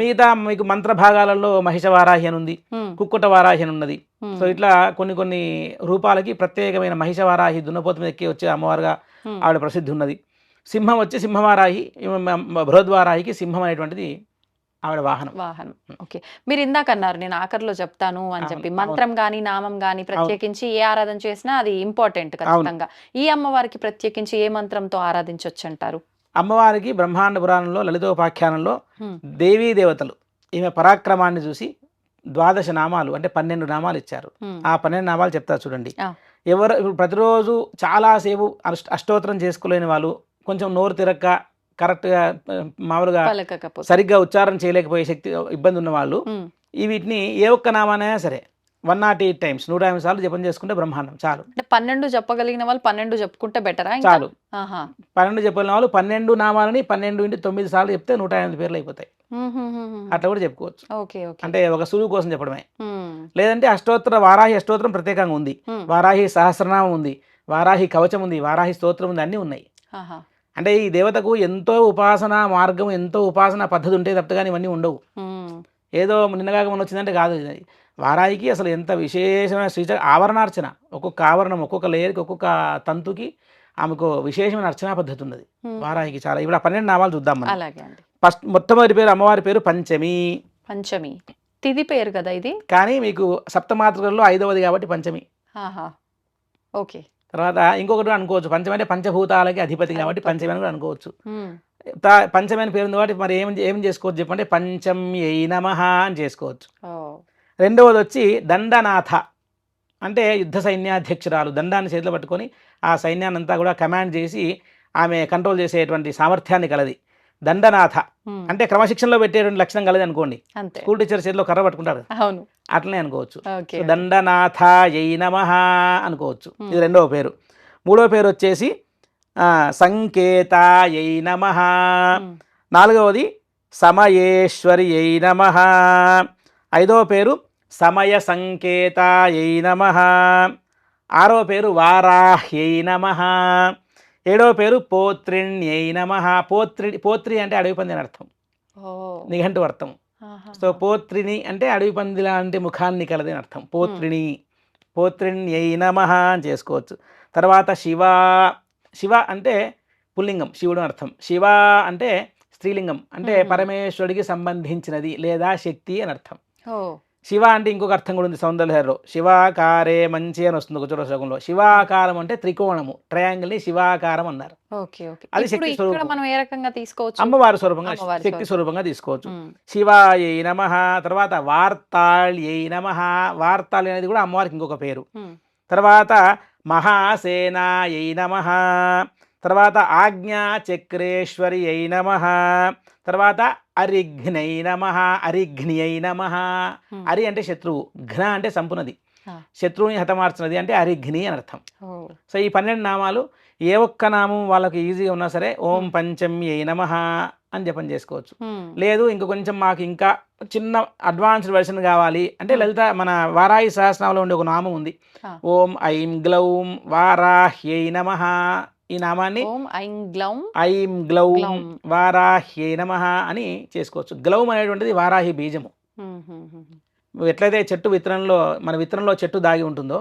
మిగతా మీకు మంత్ర భాగాలలో మహిషవారాహి అని ఉంది, కుక్కుట వారాహి అని ఉన్నది. సో ఇట్లా కొన్ని కొన్ని రూపాలకి ప్రత్యేకమైన మహిషవారాహి దున్నపోతు మీద ఎక్కి వచ్చే అమ్మవారుగా ఆవిడ ప్రసిద్ధి ఉన్నది. సింహం వచ్చి సింహవారాహి, బృహద్వారాహికి సింహం అనేటువంటిది ఆవిడ వాహనం. ఓకే, మీరు ఇందాక అన్నారు నేను ఆఖరిలో చెప్తాను అని చెప్పి, మంత్రం గాని నామం గాని ప్రత్యేకించి ఏ ఆరాధన చేసినా అది ఇంపార్టెంట్ ఖచ్చితంగా. ఈ అమ్మవారికి ప్రత్యేకించి ఏ మంత్రంతో ఆరాధించవచ్చు అంటారు? అమ్మవారికి బ్రహ్మాండ పురాణంలో లలితోపాఖ్యానంలో దేవీ దేవతలు ఈమె పరాక్రమాన్ని చూసి 12 నామాలు అంటే 12 నామాలు ఇచ్చారు. ఆ 12 నామాలు చెప్తారు చూడండి. ఎవరు ఇప్పుడు ప్రతిరోజు చాలాసేపు అష్టోత్తరం చేసుకోలేని వాళ్ళు, కొంచెం నోరు తిరక్క కరెక్ట్గా మామూలుగా సరిగ్గా ఉచ్చారణ చేయలేకపోయే శక్తి ఇబ్బంది ఉన్న వాళ్ళు వీటిని ఏ ఒక్క నామానైనా సరే 108 టైమ్స్ 108 సార్లు జపం చేసుకుంటే బ్రహ్మాండం చాలు. 12 చెప్పగలిగిన వాళ్ళు 12 చెప్పుకుంటే బెటరా? చాలు. 12 చెప్పగలిగిన వాళ్ళు 12 నామాలని 12 × 9 సార్లు చెప్తే 108 పేర్లు అయిపోతాయి. అట్లా కూడా చెప్పుకోవచ్చు. అంటే ఒక సులువు కోసం చెప్పడమే. లేదంటే వారాహి అష్టోత్తరం ప్రత్యేకంగా ఉంది, వారాహి సహస్రనామం ఉంది, వారాహి కవచం ఉంది, వారాహి స్తోత్రం ఉంది, అన్నీ ఉన్నాయి. అంటే ఈ దేవతకు ఎంతో ఉపాసన మార్గం, ఎంతో ఉపాసన పద్ధతి ఉంటే తప్ప కానీ ఇవన్నీ ఉండవు. ఏదో నిన్నగాక మొన్న వచ్చిందంటే కాదు. వారాయికి అసలు ఎంత విశేషమైన ఆవరణార్చన, ఒక్కొక్క ఆవరణం ఒక్కొక్క లేయర్కి ఒక్కొక్క తంతుకి ఆమెకు విశేషమైన అర్చనా పద్ధతి ఉన్నది వారాయికి చాలా. ఇప్పుడు 12 నామాలు చూద్దాం మనం. అలాగే అండి. ఫస్ట్ మొట్టమొదటి పేరు అమ్మవారి పేరు పంచమి. పంచమి తిథి పేరు కదా ఇది, కానీ మీకు సప్తమాతృకల్లో 5వది కాబట్టి పంచమి. ఓకే. తర్వాత ఇంకొకటి అనుకోవచ్చు, పంచమి అంటే పంచభూతాలకి అధిపతి కాబట్టి పంచమి అని కూడా అనుకోవచ్చు. పంచమి అని పేరు ఉంది కాబట్టి మరి ఏం చేసుకోవచ్చు చెప్పంటే పంచమ్యై నమః అని చేసుకోవచ్చు. రెండవది వచ్చి దండనాథ, అంటే యుద్ధ సైన్యాధ్యక్షురాలు, దండాన్ని చేతిలో పట్టుకొని ఆ సైన్యాన్ని అంతా కూడా కమాండ్ చేసి ఆమె కంట్రోల్ చేసేటువంటి సామర్థ్యాన్ని కలది. దండనాథ అంటే క్రమశిక్షణలో పెట్టేటువంటి లక్షణం కలది అనుకోండి. స్కూల్ టీచర్ చేతిలో కర్ర పట్టుకుంటారు, అట్లనే అనుకోవచ్చు. దండనాథాయై నమః అనుకోవచ్చు. ఇది రెండవ పేరు. మూడవ పేరు వచ్చేసి సంకేతాయై నమః. నాలుగవది సమయేశ్వర్యై నమః. ఐదవ పేరు సమయ సంకేతాయై నమః. ఆరవ పేరు వారాహ్యై నమః. ఏడవ పేరు పోత్రిణ్యై నమః. పోత్రి అంటే అడవి పంది అని అర్థం, నిఘంటు అర్థం. సో పోత్రిని అంటే అడవి పంది లాంటి ముఖాన్ని కలది అని అర్థం. పోత్రిణ్యై నమః అని చేసుకోవచ్చు. తర్వాత శివ అంటే పుల్లింగం, శివుడు అర్థం. శివ అంటే స్త్రీలింగం, అంటే పరమేశ్వరుడికి సంబంధించినది లేదా శక్తి అని అర్థం. శివ అంటే ఇంకొక అర్థం కూడా ఉంది సౌందర్యలో, శివాకారే మంచి అని వస్తుంది ఒక శ్లోకంలో. శివాకారం అంటే త్రికోణము, ట్రయాంగిల్ ని శివాకారం అన్నారు. అది శక్తి స్వరూపం, అమ్మవారి స్వరూపంగా శక్తి స్వరూపంగా తీసుకోవచ్చు. శివాయై నమః. తర్వాత వార్తాళ్యై నమః. వార్తాళి అనేది కూడా అమ్మవారికి ఇంకొక పేరు. తర్వాత మహాసేనాయై నమః. తర్వాత ఆజ్ఞా చక్రేశ్వర్యై నమః. తర్వాత అరిఘ్నై నమః. అరిఘ్నియై నమః. అరి అంటే శత్రువు, ఘ్న అంటే సంపునది, శత్రువుని హతమార్చినది అంటే అరిఘ్ని అని అర్థం. సో ఈ 12 నామాలు ఏ ఒక్క నామం వాళ్ళకి ఈజీగా ఉన్నా సరే ఓం పంచమ్యై నమః అని జపం చేసుకోవచ్చు. లేదు ఇంక కొంచెం మాకు ఇంకా చిన్న అడ్వాన్స్డ్ వెర్షన్ కావాలి అంటే లలిత మన వారాహి సహస్రనామంలో ఉండే ఒక నామం ఉంది, ఓం ఐం గ్లౌం వారాహ్యై నమః. ఈ నామాన్ని ఐం గ్లౌం వారాహ్యై నమః అని చేసుకోవచ్చు. గ్లౌం అనేటువంటిది వారాహి బీజము. ఎట్లయితే చెట్టు విత్తనంలో మన విత్తనంలో చెట్టు దాగి ఉంటుందో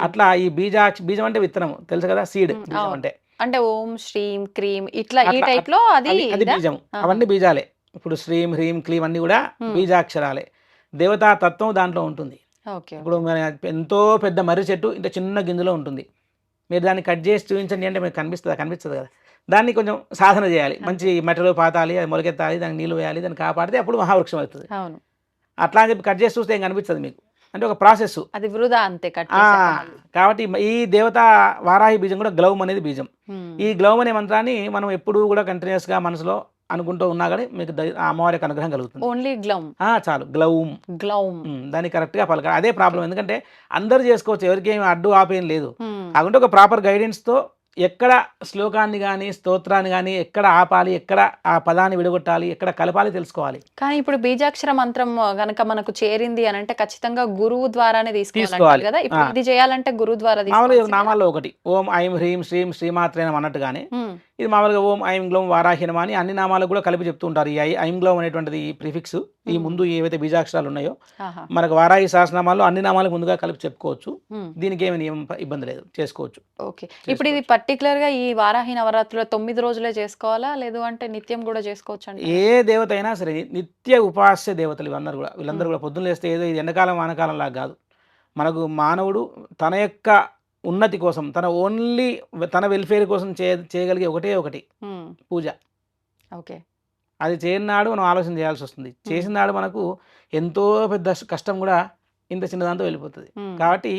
అట్లా ఈ బీజం అంటే విత్తనం తెలుసు కదా, సీడ్ అంటే ఓం శ్రీం క్రీం ఇట్లా ఈ టైప్ లో అది బీజం. అవన్నీ బీజాలే. ఇప్పుడు శ్రీం హ్రీం క్లీం అన్ని కూడా బీజాక్షరాలే. దేవతా తత్వం దాంట్లో ఉంటుంది. ఇప్పుడు మన ఎంతో పెద్ద మర్రి చెట్టు ఇంత చిన్న గింజలో ఉంటుంది, మీరు దాన్ని కట్ చేసి చూపించండి అంటే మీకు కనిపిస్తుంది కదా. దాన్ని కొంచెం సాధన చేయాలి, మంచి మట్టిలో పాతాలి, అది మొలకెత్తాలి, దానికి నీళ్ళు వేయాలి, దాన్ని కాపాడితే అప్పుడు మహావృక్షం అవుతుంది. అట్లా అని చెప్పి కట్ చేసి చూస్తే ఏం కనిపిస్తుంది మీకు, అంటే ఒక ప్రాసెస్, అది వృధా అంతే. కాబట్టి ఈ దేవత వారాహి బీజం కూడా గ్లౌమ్ అనేది బీజం. ఈ గ్లౌమ్ అనే మంత్రాన్ని మనం ఎప్పుడు కూడా కంటిన్యూస్గా మనసులో అనుకుంటూ ఉన్నా కానీ మీకు అమ్మవారి యొక్క అనుగ్రహం కలుగుతుంది. ఓన్లీ గ్లౌమ్, చాలు గ్లౌమ్ దాన్ని కరెక్ట్గా పలకాలి. అదే ప్రాబ్లం, ఎందుకంటే అందరూ చేసుకోవచ్చు, ఎవరికి ఏమి అడ్డు ఆపేం లేదు. కాకుంటే ఒక ప్రాపర్ గైడెన్స్తో ఎక్కడ శ్లోకాన్ని కానీ స్తోత్రాన్ని కానీ ఎక్కడ ఆపాలి, ఎక్కడ ఆ పదాన్ని విడగొట్టాలి, ఎక్కడ కలపాలి తెలుసుకోవాలి. కానీ ఇప్పుడు బీజాక్షర మంత్రం గనక మనకు చేరింది అని అంటే ఖచ్చితంగా గురువు ద్వారానే తీసుకోవాలి కదా. ఇప్పుడు ఇది చేయాలంటే గురువు ద్వారా మామూలుగా నామాల్లో ఒకటి ఓం ఐం హ్రీం శ్రీం శ్రీమాత్రేనం అన్నట్టుగానే ఇది మామూలుగా ఓం ఐం గ్లోం వారాహినమా అని అన్ని నామాలకు కూడా కలిపి చెప్తూ ఉంటారు. ఈ ఐం గ్లోం అనేటువంటిది ఈ ప్రిఫిక్స్, ఈ ముందు ఏవైతే బీజాక్షరాలు ఉన్నాయో మనకు వారాహి సహస్రనామాల్లో అన్ని నామాలకు ముందుగా కలిపి చెప్పుకోవచ్చు. దీనికి ఏమి ఇబ్బంది లేదు, చేసుకోవచ్చు. ఓకే, ఇప్పుడు ఇది పర్టికులర్ గా ఈ వారాహి నవరాత్రులు 9 రోజులే చేసుకోవాలా, లేదు అంటే నిత్యం కూడా చేసుకోవచ్చు అంటే? ఏ దేవత అయినా సరే నిత్య ఉపాస్య దేవతలు వీళ్ళందరూ కూడా పొద్దున్న లేస్తే ఏదో ఇది ఎండాకాలం వానకాలం లాగా కాదు. మనకు మానవుడు తన యొక్క ఉన్నతి కోసం, తన వెల్ఫేర్ కోసం చేయగలిగే ఒకటి పూజ. ఓకే, అది చేయనాడు మనం ఆలోచన చేయాల్సి వస్తుంది. చేసినాడు మనకు ఎంతో పెద్ద కష్టం కూడా ఇంత చిన్నదాంతో వెళ్ళిపోతుంది. కాబట్టి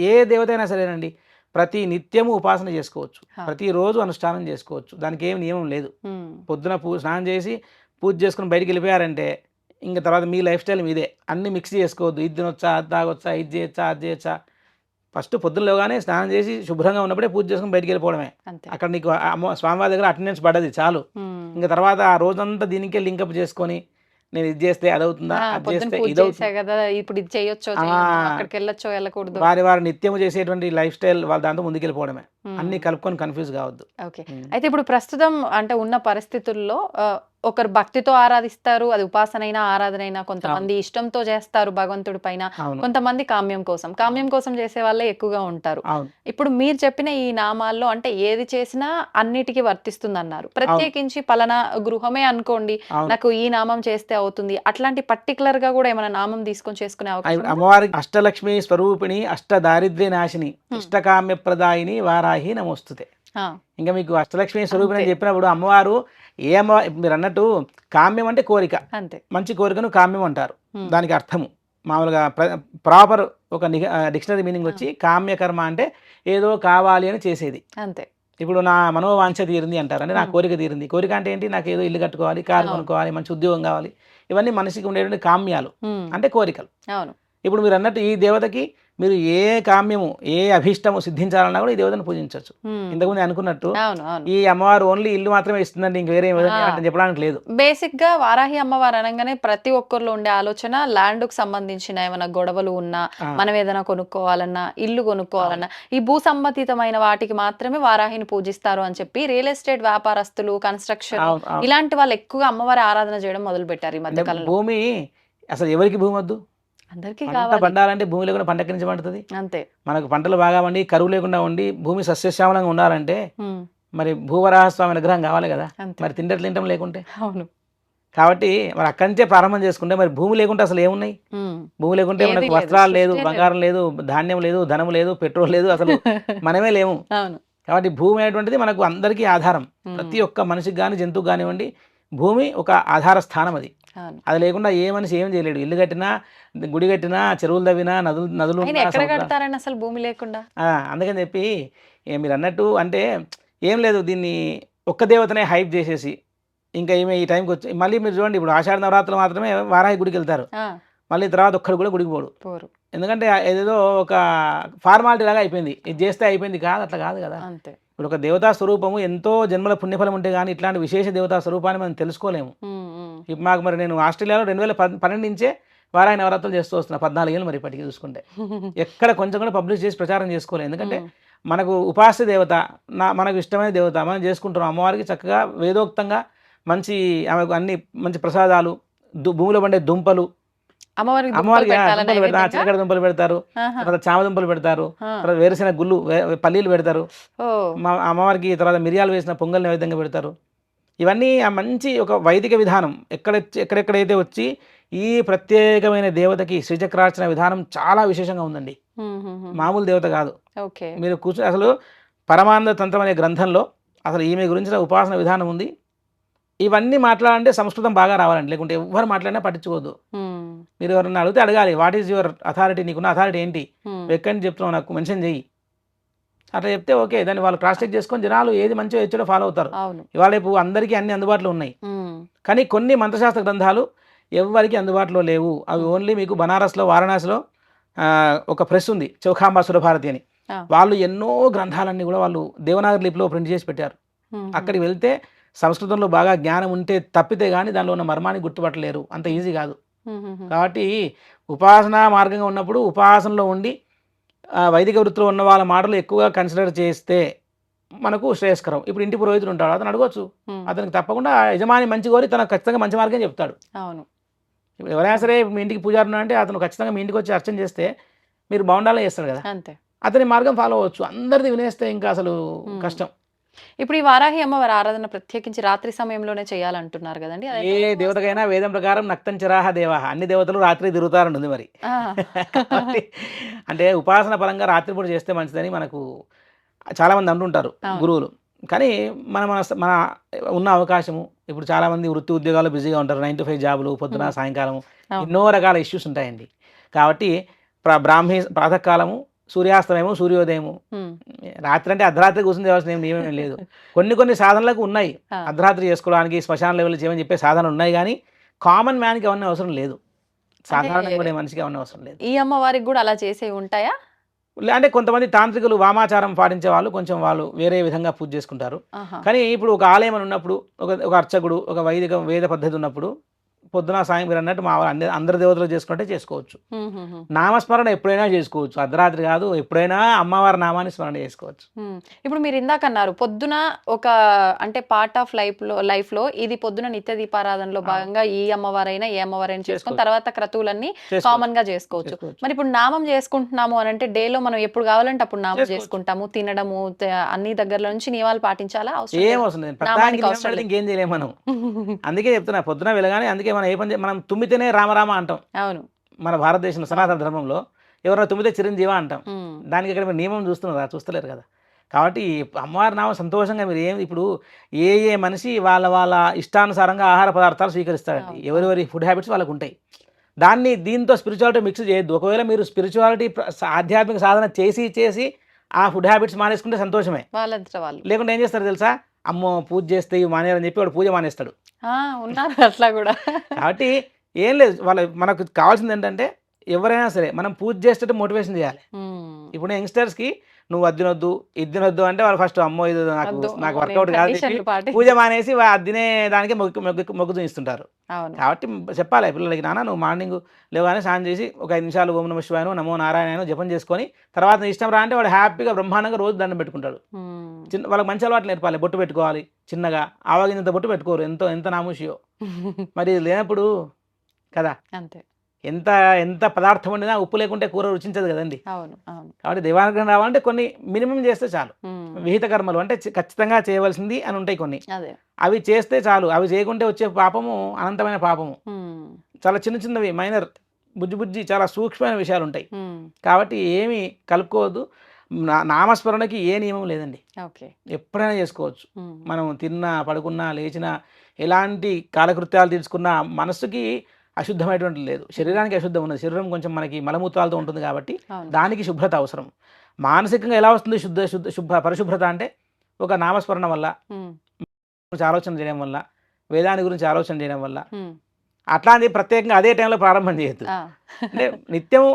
ఏ దేవత అయినా సరేనండి ప్రతి నిత్యము ఉపాసన చేసుకోవచ్చు, ప్రతిరోజు అనుష్ఠానం చేసుకోవచ్చు. దానికి ఏమి నియమం లేదు. పొద్దున స్నానం చేసి పూజ చేసుకుని బయటికి వెళ్ళిపోయారంటే ఇంకా తర్వాత మీ లైఫ్ స్టైల్ మీదే. అన్ని మిక్స్ చేసుకోవద్దు. ఇది తినొచ్చా, అది తాగొచ్చా, ఇది చేయొచ్చా, అది చేయొచ్చా. ఫస్ట్ పొద్దున్నలోగానే స్నానం చేసి శుభ్రంగా ఉన్నప్పుడే పూజ చేసుకుని బయటికి వెళ్ళిపోవడమే. అక్కడ నీకు స్వామివారి దగ్గర అటెండెన్స్ పడ్డది చాలు. ఇంకా తర్వాత ఆ రోజంతా దీనికే లింకప్ చేసుకొని నేను ఇది చేస్తే అది అవుతుందా, అది చేస్తే ఇది అవుతుంది. వారి నిత్యము చేసేటువంటి లైఫ్ స్టైల్ వాళ్ళ దాంతో ముందుకెళ్ళిపోవడమే. అన్ని కలుపుకొని కన్ఫ్యూజ్ కావద్దు. ఓకే, అయితే ఇప్పుడు ప్రస్తుతం అంటే ఉన్న పరిస్థితుల్లో ఒకరు భక్తితో ఆరాధిస్తారు, అది ఉపాసన అయినా ఆరాధన అయినా. కొంతమంది ఇష్టంతో చేస్తారు భగవంతుడి పైన, కొంతమంది కామ్యం కోసం చేసే వాళ్ళే ఎక్కువగా ఉంటారు. ఇప్పుడు మీరు చెప్పిన ఈ నామాల్లో అంటే ఏది చేసినా అన్నిటికీ వర్తిస్తుంది అన్నారు. ప్రత్యేకించి పలానా గృహమే అనుకోండి, నాకు ఈ నామం చేస్తే అవుతుంది, అట్లాంటి పర్టికులర్ గా కూడా ఏమైనా నామం తీసుకొని చేసుకునే అవకాశం? అమ్మవారికి అష్టలక్ష్మి స్వరూపిణి, అష్ట దారిద్ర్య నాశిని, ఇష్టకామ్య ప్రదాయిని వారాహి నమోస్తుతే. ఇంకా మీకు అష్టలక్ష్మి స్వరూపిణి అని చెప్పినప్పుడు అమ్మవారు మీరు అన్నట్టు కామ్యం అంటే కోరిక, అంతే. మంచి కోరికను కామ్యం అంటారు. దానికి అర్థము మామూలుగా ప్రాపర్ ఒక డిక్షనరీ మీనింగ్ వచ్చి కామ్యకర్మ అంటే ఏదో కావాలి అని చేసేది, అంతే. ఇప్పుడు నా మనోవాంఛ తీరింది అంటారు, అంటే నా కోరిక తీరింది. కోరిక అంటే ఏంటి? నాకు ఏదో ఇల్లు కట్టుకోవాలి, కారు కొనుక్కోవాలి, మంచి ఉద్యోగం కావాలి. ఇవన్నీ మనిషికి ఉండేటువంటి కామ్యాలు, అంటే కోరికలు. ఇప్పుడు మీరు అన్నట్టు ఈ దేవతకి మీరు ఏ కామ్యము, ఏ అభీష్టము సిద్ధించాలన్నా కూడా ఈ దేవతను పూజించవచ్చు. ఇంతకుముందు అనుకున్నట్టు ఈ అమ్మవారు ఓన్లీ ఇల్లు మాత్రమే ఇస్తుందండి, ఇంకేరే చెప్పడానికి లేదు. బేసిక్ గా వారాహి అమ్మవారు అనగానే ప్రతి ఒక్కరిలో ఉండే ఆలోచన ల్యాండ్ కు సంబంధించిన ఏమైనా గొడవలు ఉన్నా, మనం ఏదైనా కొనుక్కోవాలన్నా, ఇల్లు కొనుక్కోవాలన్నా, ఈ భూ సంబంధితమైన వాటికి మాత్రమే వారాహిని పూజిస్తారు అని చెప్పి రియల్ ఎస్టేట్ వ్యాపారస్తులు, కన్స్ట్రక్షన్ ఇలాంటి వాళ్ళు ఎక్కువగా అమ్మవారి ఆరాధన చేయడం మొదలు పెట్టారు ఈ మధ్య కాలంలో. భూమి అసలు ఎవరికి భూమి వద్దు? అందరికీ పండాలంటే భూమి లేకుండా పంట ఎక్కడి నుంచి పండుతుంది? అంతే. మనకు పంటలు బాగా వండి, కరువు లేకుండా ఉండి, భూమి సస్యశ్యామలంగా ఉండాలంటే మరి భూవరాహస్వామి అనుగ్రహం కావాలి కదా. మరి తింటం లేకుంటే. అవును. కాబట్టి మరి అక్కడి నుంచే ప్రారంభం చేసుకుంటే మరి భూమి లేకుంటే అసలు ఏమున్నాయి? భూమి లేకుంటే మనకు వస్త్రాలు లేదు, బంగారం లేదు, ధాన్యం లేదు, ధనం లేదు, పెట్రోల్ లేదు, అసలు మనమే లేము. కాబట్టి భూమి అనేటువంటిది మనకు అందరికీ ఆధారం. ప్రతి ఒక్క మనిషికి కానీ జంతువుకి కానివ్వండి, భూమి ఒక ఆధార స్థానం. అది లేకుండా ఏ మనిషి ఏం చేయలేడు. ఇల్లు కట్టినా, గుడి కట్టినా, చెరువులు తవ్వినా, నదులు అసలు భూమి లేకుండా. అందుకని చెప్పి మీరు అన్నట్టు అంటే ఏం లేదు, దీన్ని ఒక్క దేవతనే హైప్ చేసేసి ఇంకా ఏమి ఈ టైంకి వచ్చి మళ్ళీ మీరు చూడండి, ఇప్పుడు ఆషాఢ నవరాత్రులు మాత్రమే వారాహి గుడికి వెళ్తారు, మళ్ళీ తర్వాత ఒక్కడు కూడా గుడికి పోరు. ఎందుకంటే ఏదేదో ఒక ఫార్మాలిటీ లాగా అయిపోయింది, ఇది చేస్తే అయిపోయింది. కాదు, అట్లా కాదు కదా. ఇప్పుడు ఒక దేవతా స్వరూపము ఎంతో జన్మల పుణ్యఫలం ఉంటే కానీ ఇట్లాంటి విశేష దేవతా స్వరూపాన్ని మనం తెలుసుకోలేము. ఇప్పుడు మాకు మరి నేను ఆస్ట్రేలియాలో 2012 నుంచే వారాహి నవరాత్రులు చేస్తూ వస్తున్నా, 14 ఏళ్ళు మరి ఇప్పటికీ చూసుకుంటే. ఎక్కడ కొంచెం కూడా పబ్లిష్ చేసి ప్రచారం చేసుకోలేదు. ఎందుకంటే మనకు ఉపాస్య దేవత, మనకు ఇష్టమైన దేవత, మనం చేసుకుంటున్నాం. అమ్మవారికి చక్కగా వేదోక్తంగా మంచి అన్ని మంచి ప్రసాదాలు, భూమిలో పండే దుంపలు, అమ్మవారికి చిలకడ దుంపలు పెడతారు, తర్వాత చామ దుంపలు పెడతారు, తర్వాత వేరుశెనగ గుళ్ళు, పల్లీలు పెడతారు. అమ్మవారికి తర్వాత మిరియాలు వేసిన పొంగల్ నైవేద్యంగా పెడతారు. ఇవన్నీ ఆ మంచి ఒక వైదిక విధానం. ఎక్కడెక్కడైతే వచ్చి ఈ ప్రత్యేకమైన దేవతకి శ్రీచక్రార్చన విధానం చాలా విశేషంగా ఉందండి. మామూలు దేవత కాదు. మీరు కూర్చొని అసలు పరమానంద తంత్రం అనే గ్రంథంలో అసలు ఈమె గురించిన ఉపాసన విధానం ఉంది. ఇవన్నీ మాట్లాడాలంటే సంస్కృతం బాగా రావాలండి, లేకుంటే ఎవరు మాట్లాడినా పట్టించుకోవద్దు. మీరు ఎవరన్నా అడిగితే అడగాలి, వాట్ ఈజ్ యువర్ అథారిటీ, నీకున్న అథారిటీ ఏంటి, ఎక్కడి నుంచి చెప్తున్నావు నాకు మెన్షన్ చెయ్యి. అట్లా చెప్తే ఓకే, దాన్ని వాళ్ళు క్రాస్ చెక్ చేసుకొని జనాలు ఏది మంచిగా ఇచ్చాడో ఫాలో అవుతారు. ఇవాళ రేపు అందరికీ అన్ని అందుబాటులో ఉన్నాయి, కానీ కొన్ని మంత్రశాస్త్ర గ్రంథాలు ఎవరికి అందుబాటులో లేవు. అవి ఓన్లీ మీకు బనారస్లో, వారణాసిలో ఒక ప్రెస్ ఉంది, చౌఖాంబా సురభారతి అని. వాళ్ళు ఎన్నో గ్రంథాలన్నీ కూడా వాళ్ళు దేవనాగరి లిపిలో ప్రింట్ చేసి పెట్టారు. అక్కడికి వెళ్తే సంస్కృతంలో బాగా జ్ఞానం ఉంటే తప్పితే కానీ దానిలో ఉన్న మర్మాన్ని గుర్తుపట్టలేరు, అంత ఈజీ కాదు. కాబట్టి ఉపాసనా మార్గంగా ఉన్నప్పుడు ఉపాసనలో ఉండి వైదిక వృత్తిలో ఉన్న వాళ్ళ మాటలు ఎక్కువగా కన్సిడర్ చేస్తే మనకు శ్రేయస్కరం. ఇప్పుడు ఇంటి పురోహితుడు ఉంటాడు, అతను అడగొచ్చు, అతనికి తప్పకుండా యజమాని మంచి కోరి తనకు ఖచ్చితంగా మంచి మార్గం చెప్తాడు. అవును. ఇప్పుడు ఎవరైనా సరే మీ ఇంటికి పూజారులు అంటే అతను ఖచ్చితంగా మీ ఇంటికి వచ్చి అర్చన చేస్తే మీరు బాగుండాలని చేస్తాడు కదా, అంతే. అతని మార్గం ఫాలో అవ్వచ్చు. అందరిది వినేస్తే ఇంకా అసలు కష్టం. ఇప్పుడు ఈ వారాహి అమ్మవారి ఆరాధన ప్రత్యేకించి రాత్రి సమయంలోనే చేయాలంటున్నారు కదండి. ఏ దేవతకైనా వేదం ప్రకారం నక్తం చిరాహ దేవాహ, అన్ని దేవతలు రాత్రి తిరుగుతారంటుంది మరి. అంటే ఉపాసన పరంగా రాత్రిపూట చేస్తే మంచిదని మనకు చాలామంది అంటుంటారు గురువులు. కానీ మన ఉన్న అవకాశము, ఇప్పుడు చాలామంది వృత్తి ఉద్యోగాలు బిజీగా ఉంటారు, 9 to 5 జాబులు, పొద్దున సాయంకాలము ఎన్నో రకాల ఇష్యూస్ ఉంటాయండి. కాబట్టి బ్రాహ్మీ ప్రాతకాలము, సూర్యాస్తమయము, సూర్యోదయము, రాత్రి అంటే అర్ధరాత్రి కూర్చుని చేయాల్సిన నియమం లేదు. కొన్ని సాధనలకు ఉన్నాయి, అర్ధరాత్రి చేసుకోవడానికి శ్మశాన లెవెల్ చేయమని చెప్పే సాధనలు ఉన్నాయి. కానీ కామన్ మ్యాన్కి అవన్నీ అవసరం లేదు, సాధారణంగా ఉండే మనిషికి అవన్నీ అవసరం లేదు. ఈ అమ్మవారికి కూడా అలా చేసే ఉంటాయా? అంటే కొంతమంది తాంత్రికులు వామాచారం పాటించే వాళ్ళు కొంచెం వాళ్ళు వేరే విధంగా పూజ చేసుకుంటారు. కానీ ఇప్పుడు ఒక ఆలయం అని ఉన్నప్పుడు, ఒక అర్చకుడు, ఒక వైదిక వేద పద్ధతి ఉన్నప్పుడు పొద్దున సాయం మీరు అన్నట్టు మా అందరి దేవతలు చేసుకుంటే చేసుకోవచ్చు. నామస్మరణ ఎప్పుడైనా చేసుకోవచ్చు, అర్ధరాత్రి కాదు, ఎప్పుడైనా అమ్మవారి నామాన్ని స్మరణ చేసుకోవచ్చు. ఇప్పుడు మీరు ఇందాక అన్నారు పొద్దున ఒక అంటే పార్ట్ ఆఫ్ లైఫ్ లో ఇది పొద్దున నిత్య దీపారాధనలో భాగంగా ఈ అమ్మవారైనా ఏ అమ్మవారైనా చేసుకుని తర్వాత క్రతువులన్నీ కామన్ గా చేసుకోవచ్చు. మరి ఇప్పుడు నామం చేసుకుంటున్నాము అని అంటే డేలో మనం ఎప్పుడు కావాలంటే అప్పుడు నామం చేసుకుంటాము, తినడము అన్ని దగ్గర నుంచి నియమాలు పాటించాలా? ఏం అవసరం లేదు, ఇంకేం చేయలేము మనం. అందుకే చెప్తున్నా పొద్దున వెళ్ళగానే, అందుకే మనం తుమ్మితేనే రామరామ అంటాం. అవును, మన భారతదేశంలో సనాతన ధర్మంలో ఎవరైనా తుమ్మితే చిరంజీవ అంటాం. దానికి ఇక్కడ మీరు నియమం చూస్తలేరు కదా. కాబట్టి అమ్మవారి నామం సంతోషంగా మీరు ఇప్పుడు ఏ మనిషి వాళ్ళ ఇష్టానుసారంగా ఆహార పదార్థాలు స్వీకరిస్తారండి. ఎవరెవరి ఫుడ్ హ్యాబిట్స్ వాళ్ళకు ఉంటాయి. దీంతో స్పిరిచువాలిటీ మిక్స్ చేయొద్దు. ఒకవేళ మీరు స్పిరిచువాలిటీ ఆధ్యాత్మిక సాధన చేసి ఆ ఫుడ్ హ్యాబిట్స్ మానేసుకుంటే సంతోషమే. లేకుంటే ఏం చేస్తారు తెలుసా, అమ్మో పూజ చేస్తే ఇవి మానేయాలని చెప్పి వాడు పూజ మానేస్తాడు. ఉన్నారు అట్లా కూడా. కాబట్టి ఏం లేదు, మనకు కావాల్సింది ఏంటంటే ఎవరైనా సరే మనం పూజ చేసేటట్టు మోటివేషన్ చేయాలి. ఇప్పుడు యంగ్స్టర్స్కి నువ్వు అది తినొద్దు ఇది తినొద్దు అంటే వాళ్ళు ఫస్ట్ అమ్మో ఇది నాకు వర్కౌట్ కాదు పూజ మానేసి తినే దానికి మొగ్గు చూపిస్తుంటారు. కాబట్టి చెప్పాలి పిల్లలకి, నాన్న నువ్వు మార్నింగ్ లేవగానే స్నానం చేసి ఒక 5 నిమిషాలు ఓం నమః శివాయ నమో నారాయణ జపం చేసుకొని తర్వాత ఇష్టం రా అంటే వాడు హ్యాపీగా బ్రహ్మాండంగా రోజు దండం పెట్టుకుంటాడు. వాళ్ళకి మంచి అలవాట్లు నేర్పాలి. బొట్టు పెట్టుకోవాలి, చిన్నగా ఆవాగినంత బొట్టు పెట్టుకోరు, ఎంత నామూషియో. మరి లేనప్పుడు కదా, అంతే. ఎంత పదార్థం వండినా ఉప్పు లేకుంటే కూర రుచించదు కదండి. కాబట్టి దైవానుగ్రహం రావాలంటే కొన్ని మినిమం చేస్తే చాలు. విహిత కర్మలు అంటే ఖచ్చితంగా చేయవలసింది అని ఉంటాయి కొన్ని, అవి చేస్తే చాలు. అవి చేయకుంటే వచ్చే పాపము అనంతమైన పాపము. చాలా చిన్నవి మైనర్ బుజ్జి చాలా సూక్ష్మమైన విషయాలు ఉంటాయి. కాబట్టి ఏమి కలుపుకోవద్దు. నామస్మరణకి ఏ నియమం లేదండి, ఎప్పుడైనా చేసుకోవచ్చు. మనం తిన్నా పడుకున్నా లేచినా ఎలాంటి కాలకృత్యాలు తీసుకున్నా మనస్సుకి అశుద్ధమైనటువంటి లేదు, శరీరానికి అశుద్ధం ఉన్నది. శరీరం కొంచెం మనకి మలమూత్రాలతో ఉంటుంది కాబట్టి దానికి శుభ్రత అవసరం. మానసికంగా ఎలా వస్తుంది పరిశుభ్రత అంటే ఒక నామస్మరణ వల్ల, ఆలోచన చేయడం వల్ల, వేదాన్ని గురించి ఆలోచన చేయడం వల్ల. అట్లాంటి ప్రత్యేకంగా అదే టైంలో ప్రారంభం చేయొద్దు. అంటే నిత్యం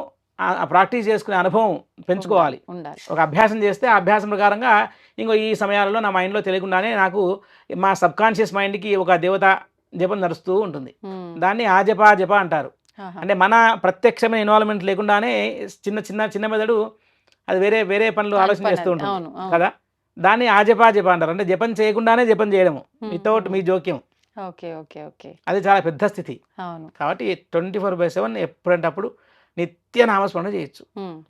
ప్రాక్టీస్ చేసుకునే అనుభవం పెంచుకోవాలి. ఒక అభ్యాసం చేస్తే ఆ అభ్యాసం ప్రకారంగా ఈ సమయాలలో నా మైండ్లో తెలియకుండానే నాకు మా సబ్కాన్షియస్ మైండ్కి ఒక దేవత జపం నడుస్తూ ఉంటుంది. దాన్ని జప అంటారు. అంటే మన ప్రత్యక్షమైన ఇన్వాల్వ్మెంట్ లేకుండానే చిన్న మెదడు అది వేరే పనులు ఆలోచన చేస్తూ ఉంటుంది కదా, దాన్ని జప అంటారు. అంటే జపం చేయకుండానే జపం చేయడము, వితౌట్ మీ జోక్యం. అది చాలా పెద్ద స్థితి. కాబట్టి 24/7 ఎప్పుడంటే అప్పుడు నిత్య నామస్మరణ చేయొచ్చు.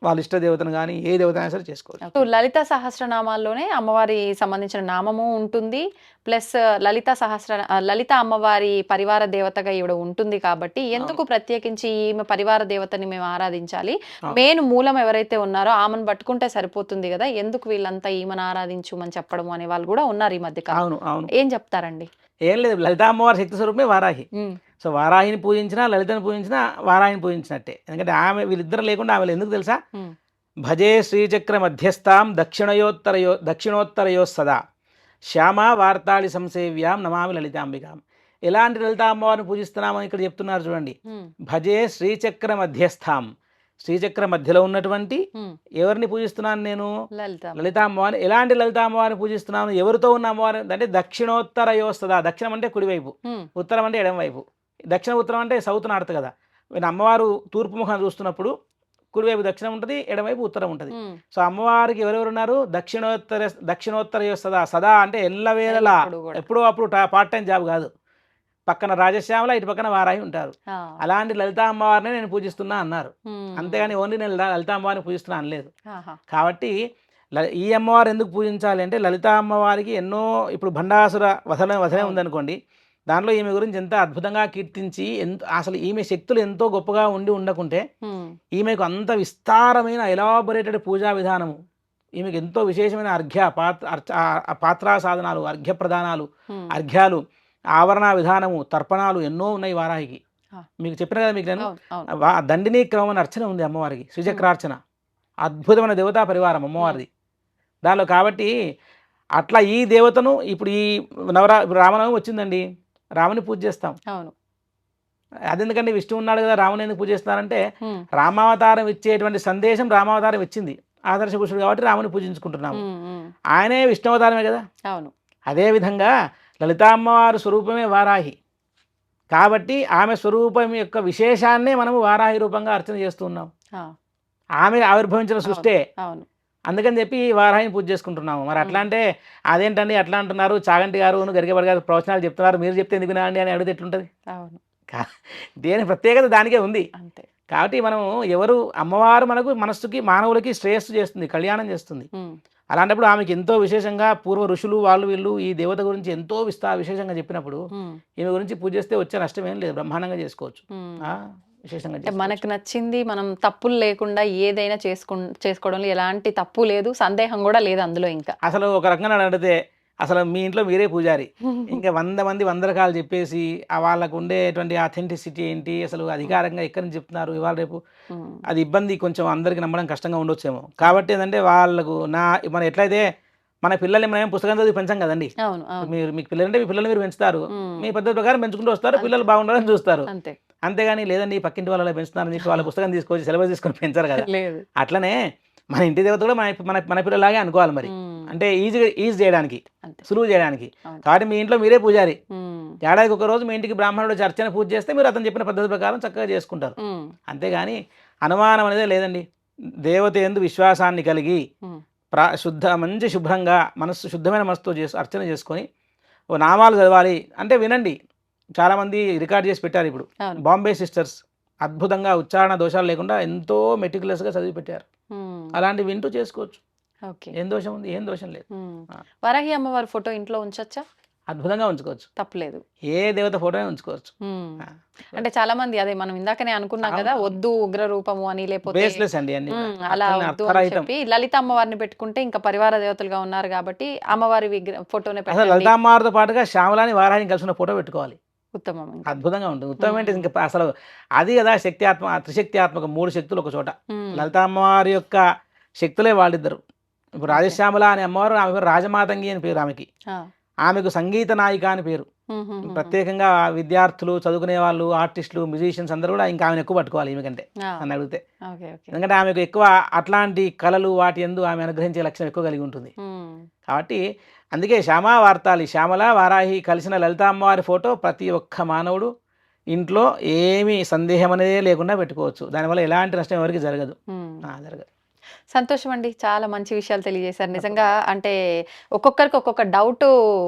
వాళ్ళ ఇష్ట దేవతను కానీ ఏ దేవతనైనా సరే చేసుకోవచ్చు. లలిత సహస్రనామాల్లోనే అమ్మవారి సంబంధించిన నామము ఉంటుంది, ప్లస్ లలిత అమ్మవారి పరివార దేవతగా ఈవిడ ఉంటుంది. కాబట్టి ఎందుకు ప్రత్యేకించి ఈమె పరివార దేవతని మేము ఆరాధించాలి? మెయిన్ మూలం ఎవరైతే ఉన్నారో ఆమెను పట్టుకుంటే సరిపోతుంది కదా, ఎందుకు వీళ్ళంతా ఈమెను ఆరాధించమని చెప్పడం అనే వాళ్ళు కూడా ఉన్నారు ఈ మధ్య కాలం. ఏం చెప్తారండి? ఏం లేదు, లలిత అమ్మవారి శక్తి స్వరూపమే వారాహి. సో వారాహిని పూజించినా లలితను పూజించినా వారాహిని పూజించినట్టే. ఎందుకంటే వీళ్ళిద్దరు లేకుండా ఆమె ఎందుకు తెలుసా, భజే శ్రీచక్ర మధ్యస్థాం దక్షిణోత్తరయో సదా శ్యామ వార్తాళి సంసేవ్యాం నమామి లలితాంబికాం. ఎలాంటి లలిత అమ్మవారిని పూజిస్తున్నామని ఇక్కడ చెప్తున్నారు చూడండి. భజే శ్రీచక్ర మధ్యస్థాం, శ్రీచక్ర మధ్యలో ఉన్నటువంటి ఎవరిని పూజిస్తున్నాను నేను? లలిత అమ్మవారిని. ఎలాంటి లలిత అమ్మవారిని పూజిస్తున్నాను? ఎవరితో ఉన్న అమ్మవారిని అంటే దక్షిణోత్తర యోస్తదా. దక్షిణం అంటే కుడివైపు, ఉత్తరం అంటే ఎడమవైపు. దక్షిణ ఉత్తరం అంటే సౌత్ నార్త్ కదా. అమ్మవారు తూర్పు ముఖం చూస్తున్నప్పుడు కుడివైపు దక్షిణం ఉంటుంది, ఎడమవైపు ఉత్తరం ఉంటుంది. సో అమ్మవారికి ఎవరెవరు ఉన్నారు? దక్షిణోత్తర యోస్తదా. సదా అంటే ఎల్లవేళలా, ఎప్పుడో అప్పుడు పార్ట్ టైం జాబ్ కాదు. పక్కన రాజశ్యామల, ఇటు పక్కన వారాహి ఉంటారు. అలాంటి లలిత అమ్మవారిని నేను పూజిస్తున్నా అన్నారు. అంతేగాని ఓన్లీ నేను లలిత అమ్మవారిని పూజిస్తున్నా అనలేదు. కాబట్టి ఈ అమ్మవారు ఎందుకు పూజించాలి అంటే లలిత అమ్మవారికి ఎన్నో, ఇప్పుడు భండాసుర వధనే ఉందనుకోండి, దానిలో ఈమె గురించి ఎంత అద్భుతంగా కీర్తించి అసలు ఈమె శక్తులు ఎంతో గొప్పగా ఉండకుంటే ఈమెకు అంత విస్తారమైన ఎలాబొరేటెడ్ పూజా విధానము, ఈమెకు ఎంతో విశేషమైన పాత్రా సాధనాలు, అర్ఘ్య ప్రదానాలు, అర్ఘ్యాలు, ఆవరణ విధానము, తర్పణాలు ఎన్నో ఉన్నాయి వారాహికి. మీకు చెప్పిన కదా మీకు నేను, దండిని క్రమం అర్చన ఉంది అమ్మవారికి, శ్రీచక్రార్చన, అద్భుతమైన దేవతా పరివారం అమ్మవారిది దానిలో. కాబట్టి అట్లా ఈ దేవతను ఇప్పుడు ఈ రామనవమి వచ్చిందండి, రాముని పూజ చేస్తాం. అదెందుకంటే విష్ణు ఉన్నాడు కదా, రాముని ఎందుకు పూజ చేస్తారంటే రామావతారం ఇచ్చేటువంటి సందేశం రామావతారం ఇచ్చింది, ఆదర్శ పురుషుడు కాబట్టి రాముని పూజించుకుంటున్నాము. ఆయనే విష్ణు అవతారమే కదా. అదేవిధంగా లలిత అమ్మవారి స్వరూపమే వారాహి కాబట్టి ఆమె స్వరూపం యొక్క విశేషాన్నే మనము వారాహి రూపంగా అర్చన చేస్తూ ఉన్నాం. ఆమె ఆవిర్భవించిన సృష్టే, అందుకని చెప్పి వారాహిని పూజ చేసుకుంటున్నాము. మరి అట్లా అంటే అదేంటండి అట్లా అంటున్నారు, చాగంటి గారు గరిగబడి గారు ప్రవచనాలు చెప్తున్నారు, మీరు చెప్తే ఎందుకు అండి అని అడిగితే ఎట్లుంటుంది? దేని ప్రత్యేకత దానికే ఉంది. కాబట్టి మనం ఎవరు అమ్మవారు మనకు మనస్సుకి మానవులకి శ్రేయస్సు చేస్తుంది, కళ్యాణం చేస్తుంది. అలాంటప్పుడు ఆమెకి ఎంతో విశేషంగా పూర్వ ఋషులు వాళ్ళు వీళ్ళు ఈ దేవత గురించి ఎంతో విశేషంగా చెప్పినప్పుడు ఈమె గురించి పూజ చేస్తే వచ్చే నష్టం ఏం లేదు, బ్రహ్మాండంగా చేసుకోవచ్చు. విశేషంగా మనకు నచ్చింది మనం తప్పులు లేకుండా ఏదైనా చేసుకోవడంలో ఎలాంటి తప్పు లేదు, సందేహం కూడా లేదు అందులో. ఇంకా అసలు ఒక రకంగా అడిగితే అసలు మీ ఇంట్లో మీరే పూజారి, ఇంకా 100 మంది 100 రకాలు చెప్పేసి వాళ్ళకు ఉండేటువంటి అథెంటిసిటీ ఏంటి, అసలు అధికారంగా ఎక్కడి నుంచి చెప్తున్నారు ఇవాళ రేపు, అది ఇబ్బంది, కొంచెం అందరికి నమ్మడం కష్టంగా ఉండొచ్చేమో. కాబట్టి ఏంటంటే వాళ్ళకు మనం ఎట్లయితే మన పిల్లల్ని మనం పుస్తకం చదివి పెంచాం కదండి, మీకు పిల్లలు అంటే మీ పిల్లల్ని మీరు పెంచుతారు, మీ పద్ధతి ప్రకారం పెంచుకుంటూ వస్తారు, పిల్లలు బాగుండాలని చూస్తారు. అంతేగాని లేదండి పక్కింటి వాళ్ళ పెంచుతున్నారని చెప్పి వాళ్ళ పుస్తకం తీసుకొచ్చి సిలబస్ తీసుకొని పెంచారు కదా. అట్లనే మన ఇంటి దేవత కూడా మన పిల్లలాగే అనుకోవాలి. మరి అంటే ఈజీ చేయడానికి, సులువు చేయడానికి. కాబట్టి మీ ఇంట్లో మీరే పూజారి, ఏడాదికి ఒక రోజు మీ ఇంటికి బ్రాహ్మణుడు అర్చన పూజ చేస్తే మీరు అతను చెప్పిన పద్ధతి ప్రకారం చక్కగా చేసుకుంటారు. అంతేగాని అనుమానం అనేది లేదండి. దేవత యందు విశ్వాసాన్ని కలిగి మంచి శుభ్రంగా శుద్ధమైన మనసుతో అర్చన చేసుకొని ఓ నామాలు చదవాలి అంటే వినండి. చాలామంది రికార్డ్ చేసి పెట్టారు. ఇప్పుడు బాంబే సిస్టర్స్ అద్భుతంగా ఉచ్చారణ దోషాలు లేకుండా ఎంతో మెటిక్యులస్గా చదివి పెట్టారు. అలాంటివి వింటూ చేసుకోవచ్చు. ఏం దోషం ఉంది? ఏం దోషం లేదు. వరాహి అమ్మవారి ఫోటో ఇంట్లో ఉంచొచ్చా? అద్భుతంగా ఉంచుకోవచ్చు, తప్పలేదు. ఏ దేవత ఫోటో ఉంచుకోవచ్చు. అంటే చాలా మంది అదే మనం ఇందాకనే అనుకున్నాం కదా, వద్దు ఉగ్ర రూపము అని, లేకపోతే అలా వద్దు అని చెప్పి లలిత అమ్మవారిని పెట్టుకుంటే ఇంకా పరివార దేవతలుగా ఉన్నారు కాబట్టి అమ్మవారి ఫోటోనే పెట్టాలి. లలిత అమ్మవారితో పాటుగా శ్యామలాని వారాహిని కలిసిన ఫోటో పెట్టుకోవాలి, ఉత్తమం, అద్భుతంగా ఉంటుంది. ఉత్తమం అంటే ఇంకా అసలు అది కదా త్రిశక్తి ఆత్మక 3 శక్తులు ఒక చోట. లలిత అమ్మవారి యొక్క శక్తులే వాళ్ళిద్దరు. ఇప్పుడు రాజశ్యామల అనే అమ్మవారు, ఆమె రాజమాతంగి అని పేరు, ఆమెకు సంగీత నాయిక అని పేరు. ప్రత్యేకంగా విద్యార్థులు, చదువుకునే వాళ్ళు, ఆర్టిస్టులు, మ్యూజిషియన్స్ అందరూ కూడా ఇంకా ఆమెను ఎక్కువ పట్టుకోవాలి ఈమెకంటే అని అడిగితే. ఎందుకంటే ఆమెకు ఎక్కువ అట్లాంటి కళలు వాటి యందు ఆమె అనుగ్రహించే లక్ష్యం ఎక్కువ కలిగి ఉంటుంది. కాబట్టి అందుకే శ్యామా వార్తాలి, శ్యామల వారాహి కలిసిన లలిత అమ్మవారి ఫోటో ప్రతి ఒక్క మానవుడు ఇంట్లో ఏమీ సందేహం అనేది లేకుండా పెట్టుకోవచ్చు. దానివల్ల ఎలాంటి నష్టం ఎవరికి జరగదు. సంతోషం అండి, చాలా మంచి విషయాలు తెలియజేశారు. నిజంగా అంటే ఒక్కొక్కరికి ఒక్కొక్క డౌట్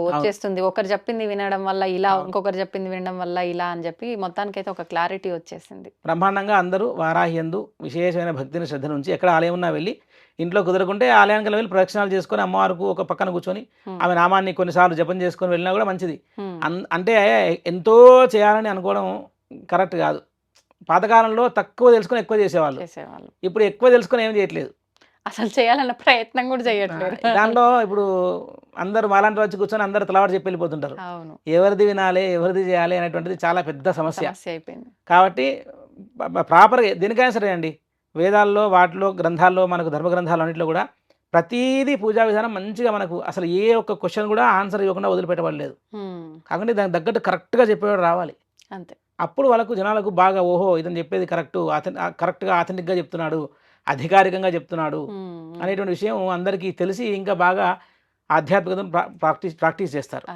వచ్చేస్తుంది. ఒకరు చెప్పింది వినడం వల్ల ఇలా, ఇంకొకరు చెప్పింది వినడం వల్ల ఇలా అని చెప్పి మొత్తానికైతే ఒక క్లారిటీ వచ్చేసింది. బ్రహ్మాండంగా అందరూ వారాహి యందు విశేషమైన భక్తిని శ్రద్ధ నుంచి ఎక్కడ ఆలయం ఉన్నా వెళ్ళి, ఇంట్లో కుదరకుంటే ఆలయానికి వెళ్ళి ప్రదక్షిణాలు చేసుకొని అమ్మవారికి ఒక పక్కన కూర్చొని ఆమె నామాన్ని కొన్నిసార్లు జపం చేసుకొని వెళ్ళినా కూడా మంచిది. అంటే ఎంతో చేయాలని అనుకోవడం కరెక్ట్ కాదు. పాతకాలంలో తక్కువ తెలుసుకొని ఎక్కువ చేసేవాళ్ళు, ఇప్పుడు ఎక్కువ తెలుసుకొని ఏం చేయట్లేదు, అసలు చేయాలన్న ప్రయత్నం కూడా చేయట్లేదు. దానిలో ఇప్పుడు అందరూ మాలాంటి వచ్చి కూర్చొని అందరు తలవాటు చెప్పి వెళ్ళిపోతుంటారు. ఎవరిది వినాలి, ఎవరిది చేయాలి అనేటువంటిది చాలా పెద్ద సమస్య అయిపోయింది. కాబట్టి ప్రాపర్గా దేనికైనా సరే అండి, వేదాల్లో, వాటిలో, గ్రంథాల్లో, మనకు ధర్మ గ్రంథాలు అన్నింటిలో కూడా ప్రతిదీ పూజా విధానం మంచిగా మనకు అసలు ఏ ఒక్క క్వశ్చన్ కూడా ఆన్సర్ ఇవ్వకుండా వదిలిపెట్టబడలేదు. కాకుండా దానికి తగ్గట్టు కరెక్ట్గా చెప్పేవాడు రావాలి అంతే. అప్పుడు వాళ్ళకు జనాలకు బాగా ఓహో ఇతను చెప్పేది కరెక్ట్గా ఆథెంటిక్గా చెప్తున్నాడు, అధికారికంగా చెప్తున్నాడు అనేటువంటి విషయం అందరికీ తెలిసి ఇంకా బాగా ఆధ్యాత్మికతను ప్రాక్టీస్ చేస్తారు.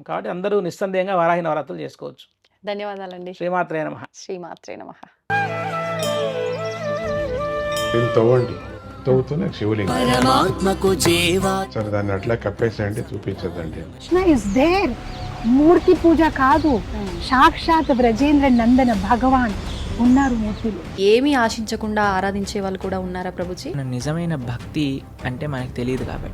కాబట్టి అందరూ నిస్సందేహంగా వారాహి నవరాత్రులు చేసుకోవచ్చు. ధన్యవాదాలండి. శ్రీమాత్రే నమః. శ్రీమాత్రే నమః. తవ్వండి, తవ్వుతూనే శివలింగం. పరమాత్మకు జీవా సరే దాన్ని అట్లా కప్పేసేయండి, చూపించదండి. Krishna is there. మూర్తి పూజ కాదు, సాక్షాత్ బ్రజేంద్ర నందన భగవాన్ ఉన్నారు మూర్తిలో. ఏమీ ఆశించకుండా ఆరాధించే వాళ్ళు కూడా ఉన్నారా ప్రభుజీ? నిజమైన భక్తి అంటే మనకు తెలియదు కాబట్టి